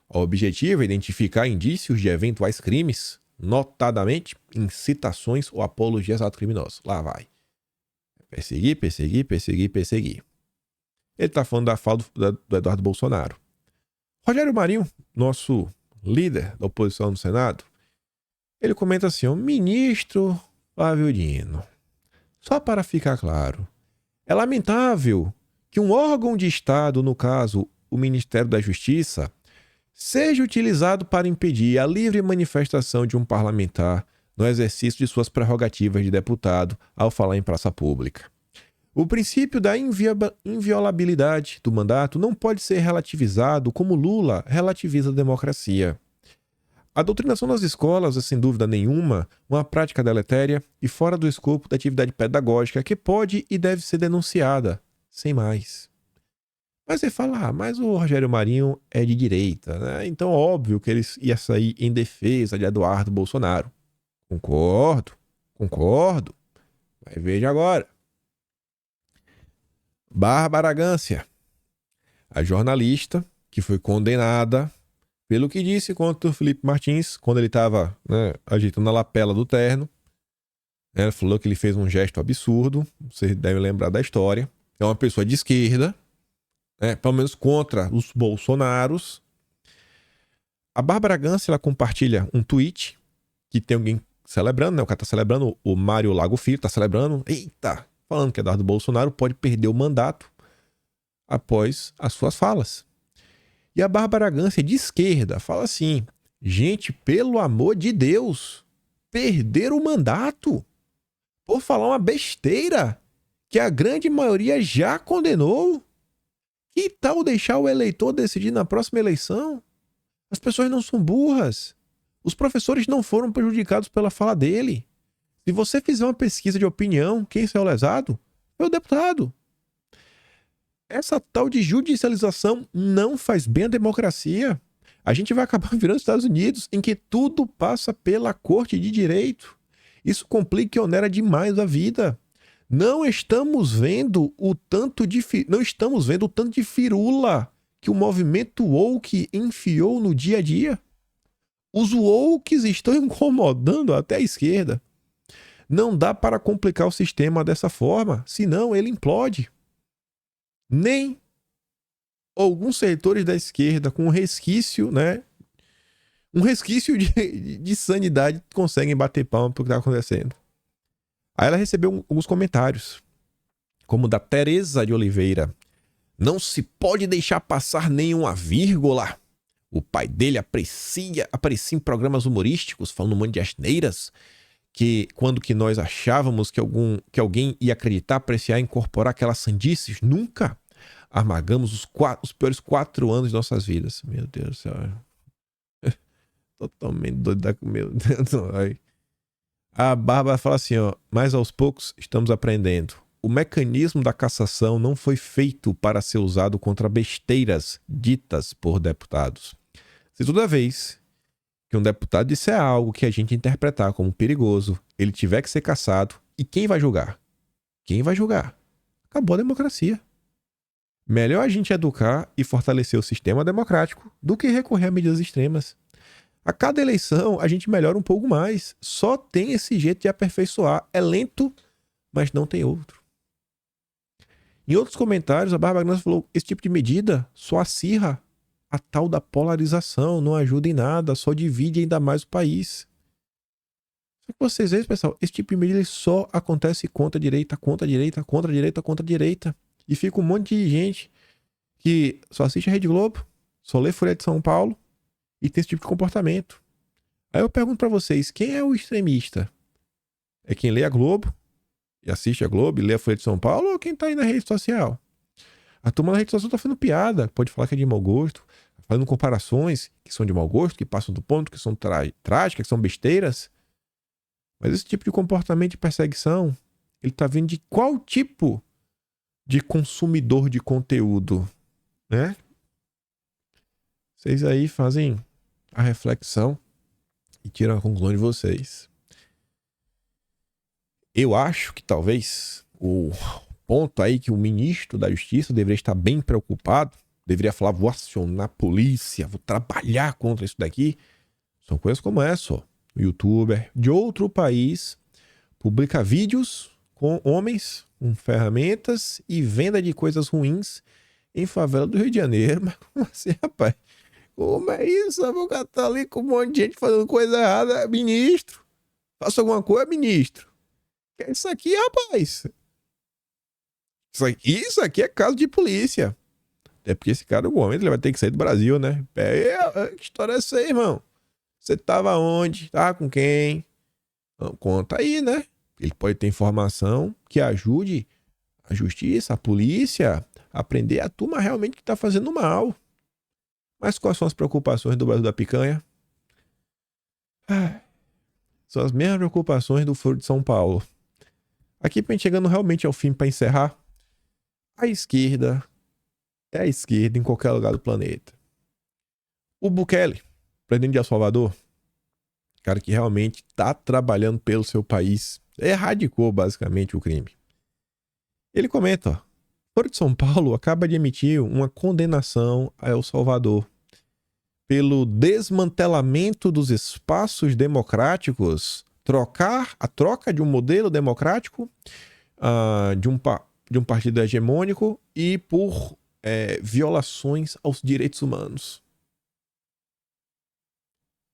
Speaker 1: O objetivo é identificar indícios de eventuais crimes, notadamente incitações ou apologias a atos criminosos. Lá vai. Perseguir. Ele está falando da fala do Eduardo Bolsonaro. Rogério Marinho, nosso líder da oposição no Senado, ele comenta assim, ó, ministro Flávio Dino, só para ficar claro, é lamentável que um órgão de Estado, no caso o Ministério da Justiça, seja utilizado para impedir a livre manifestação de um parlamentar no exercício de suas prerrogativas de deputado ao falar em praça pública. O princípio da inviolabilidade do mandato não pode ser relativizado como Lula relativiza a democracia. A doutrinação nas escolas é, sem dúvida nenhuma, uma prática deletéria e fora do escopo da atividade pedagógica que pode e deve ser denunciada, sem mais. Mas você fala, mas o Rogério Marinho é de direita, né? Então óbvio que ele ia sair em defesa de Eduardo Bolsonaro. Concordo. Mas veja agora. Bárbara Gância, a jornalista que foi condenada pelo que disse contra o Felipe Martins, quando ele estava, né, ajeitando a lapela do terno. Ela falou que ele fez um gesto absurdo, vocês devem lembrar da história. É uma pessoa de esquerda, né, pelo menos contra os bolsonaros. A Bárbara Gância, ela compartilha um tweet que tem alguém celebrando, né? O cara tá celebrando, o Mário Lago Filho tá celebrando. Eita! Falando que Eduardo Bolsonaro pode perder o mandato após as suas falas. E a Bárbara Gância, de esquerda, fala assim: gente, pelo amor de Deus, perder o mandato por falar uma besteira que a grande maioria já condenou. Que tal deixar o eleitor decidir na próxima eleição? As pessoas não são burras. Os professores não foram prejudicados pela fala dele. Se você fizer uma pesquisa de opinião, quem saiu lesado é o deputado. Essa tal de judicialização não faz bem à democracia. A gente vai acabar virando os Estados Unidos, em que tudo passa pela corte de direito. Isso complica e onera demais a vida. Não estamos vendo o tanto de firula que o movimento woke enfiou no dia a dia. Os wokes estão incomodando até a esquerda. Não dá para complicar o sistema dessa forma, senão ele implode. Nem alguns setores da esquerda com um resquício, né? Um resquício de sanidade conseguem bater palma pro que está acontecendo. Aí ela recebeu alguns comentários, como o da Tereza de Oliveira. Não se pode deixar passar nenhuma vírgula. O pai dele aparecia em programas humorísticos, falando um monte de asneiras, que quando que nós achávamos que alguém ia acreditar, apreciar e incorporar aquelas sandices, nunca. Amargamos os piores 4 anos de nossas vidas. Meu Deus do céu. Totalmente doido. Meu Deus. A Bárbara fala assim, ó, mas aos poucos estamos aprendendo. O mecanismo da cassação não foi feito para ser usado contra besteiras ditas por deputados. Se toda vez que um deputado disser algo que a gente interpretar como perigoso, ele tiver que ser cassado, e quem vai julgar? Quem vai julgar? Acabou a democracia. Melhor a gente educar e fortalecer o sistema democrático do que recorrer a medidas extremas. A cada eleição a gente melhora um pouco mais. Só tem esse jeito de aperfeiçoar. É lento, mas não tem outro. Em outros comentários, a Bárbara Gância falou: esse tipo de medida só acirra a tal da polarização, não ajuda em nada, só divide ainda mais o país. Só que vocês veem, pessoal, esse tipo de medida só acontece contra a direita, contra a direita, contra a direita, contra a direita. E fica um monte de gente que só assiste a Rede Globo, só lê Folha de São Paulo e tem esse tipo de comportamento. Aí eu pergunto pra vocês, quem é o extremista? É quem lê a Globo e assiste a Globo e lê a Folha de São Paulo, ou quem tá aí na rede social? A turma na rede social tá fazendo piada, pode falar que é de mau gosto, fazendo comparações que são de mau gosto, que passam do ponto, que são trágicas, que são besteiras. Mas esse tipo de comportamento de perseguição, ele tá vindo de qual tipo de consumidor de conteúdo, né? Vocês aí fazem a reflexão e tiram a conclusão de vocês. Eu acho que talvez o ponto aí que o ministro da Justiça deveria estar bem preocupado, deveria falar, vou acionar a polícia, vou trabalhar contra isso daqui. São coisas como essa, ó. O youtuber de outro país publica vídeos com homens com ferramentas e venda de coisas ruins em favela do Rio de Janeiro. Mas como assim, rapaz? Como é isso? O cara tá ali com um monte de gente fazendo coisa errada. Ministro, faça alguma coisa, ministro. Que é isso aqui, rapaz? Isso aqui é caso de polícia. É porque esse cara, no momento, ele vai ter que sair do Brasil, né? Que história é essa aí, irmão? Você tava onde? Tava com quem? Não, conta aí, né? Ele pode ter informação que ajude a justiça, a polícia, a aprender a turma realmente que tá fazendo mal. Mas quais são as preocupações do Brasil da picanha? São as mesmas preocupações do Foro de São Paulo. Aqui, pra gente chegando realmente ao fim, para encerrar, a esquerda é a esquerda em qualquer lugar do planeta. O Bukele, presidente de El Salvador, cara que realmente tá trabalhando pelo seu país, erradicou basicamente o crime. Ele comenta, ó, o Foro de São Paulo acaba de emitir uma condenação a El Salvador pelo desmantelamento dos espaços democráticos, a troca de um modelo democrático de um partido hegemônico e por violações aos direitos humanos.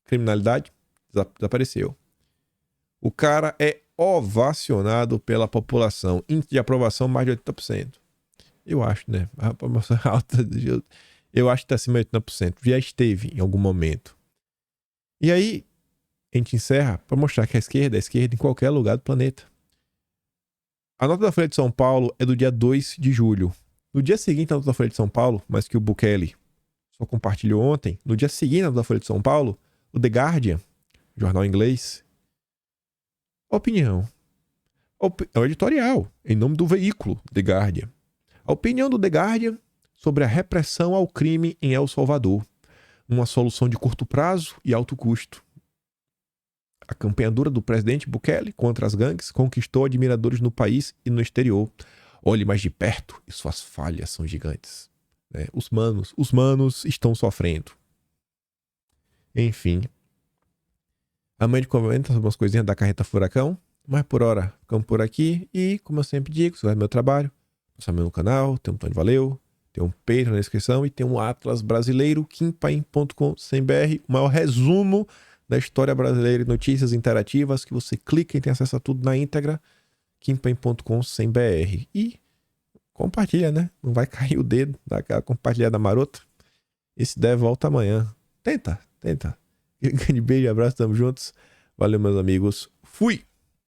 Speaker 1: Criminalidade desapareceu. O cara é ovacionado pela população. Índice de aprovação mais de 80%. Eu acho, né? A aprovação alta. Eu acho que está acima de 80%. Já esteve em algum momento. E aí, a gente encerra para mostrar que a esquerda é a esquerda em qualquer lugar do planeta. A nota da Folha de São Paulo é do dia 2 de julho. No dia seguinte, a nota da Folha de São Paulo, mas que o Bukele só compartilhou ontem, no dia seguinte, a nota da Folha de São Paulo, o The Guardian, jornal inglês, opinião. É o editorial, em nome do veículo The Guardian. A opinião do The Guardian sobre a repressão ao crime em El Salvador. Uma solução de curto prazo e alto custo. A campanha dura do presidente Bukele contra as gangues conquistou admiradores no país e no exterior. Olhe mais de perto e suas falhas são gigantes. Os manos estão sofrendo. Enfim. Amanhã de comenta algumas coisinhas da carreta furacão. Mas por hora, ficamos por aqui. E, como eu sempre digo, se vai no meu trabalho, passar no meu canal, tem um botão de valeu, tem um Patreon na descrição e tem um Atlas brasileiro, kimpaim.com.br, o maior resumo da história brasileira e notícias interativas que você clica e tem acesso a tudo na íntegra, kimpaim.com.br. E compartilha, né? Não vai cair o dedo, dá aquela compartilhada marota. E se der, volta amanhã. Tenta. Grande beijo, abraço, tamo juntos. Valeu, meus amigos. Fui!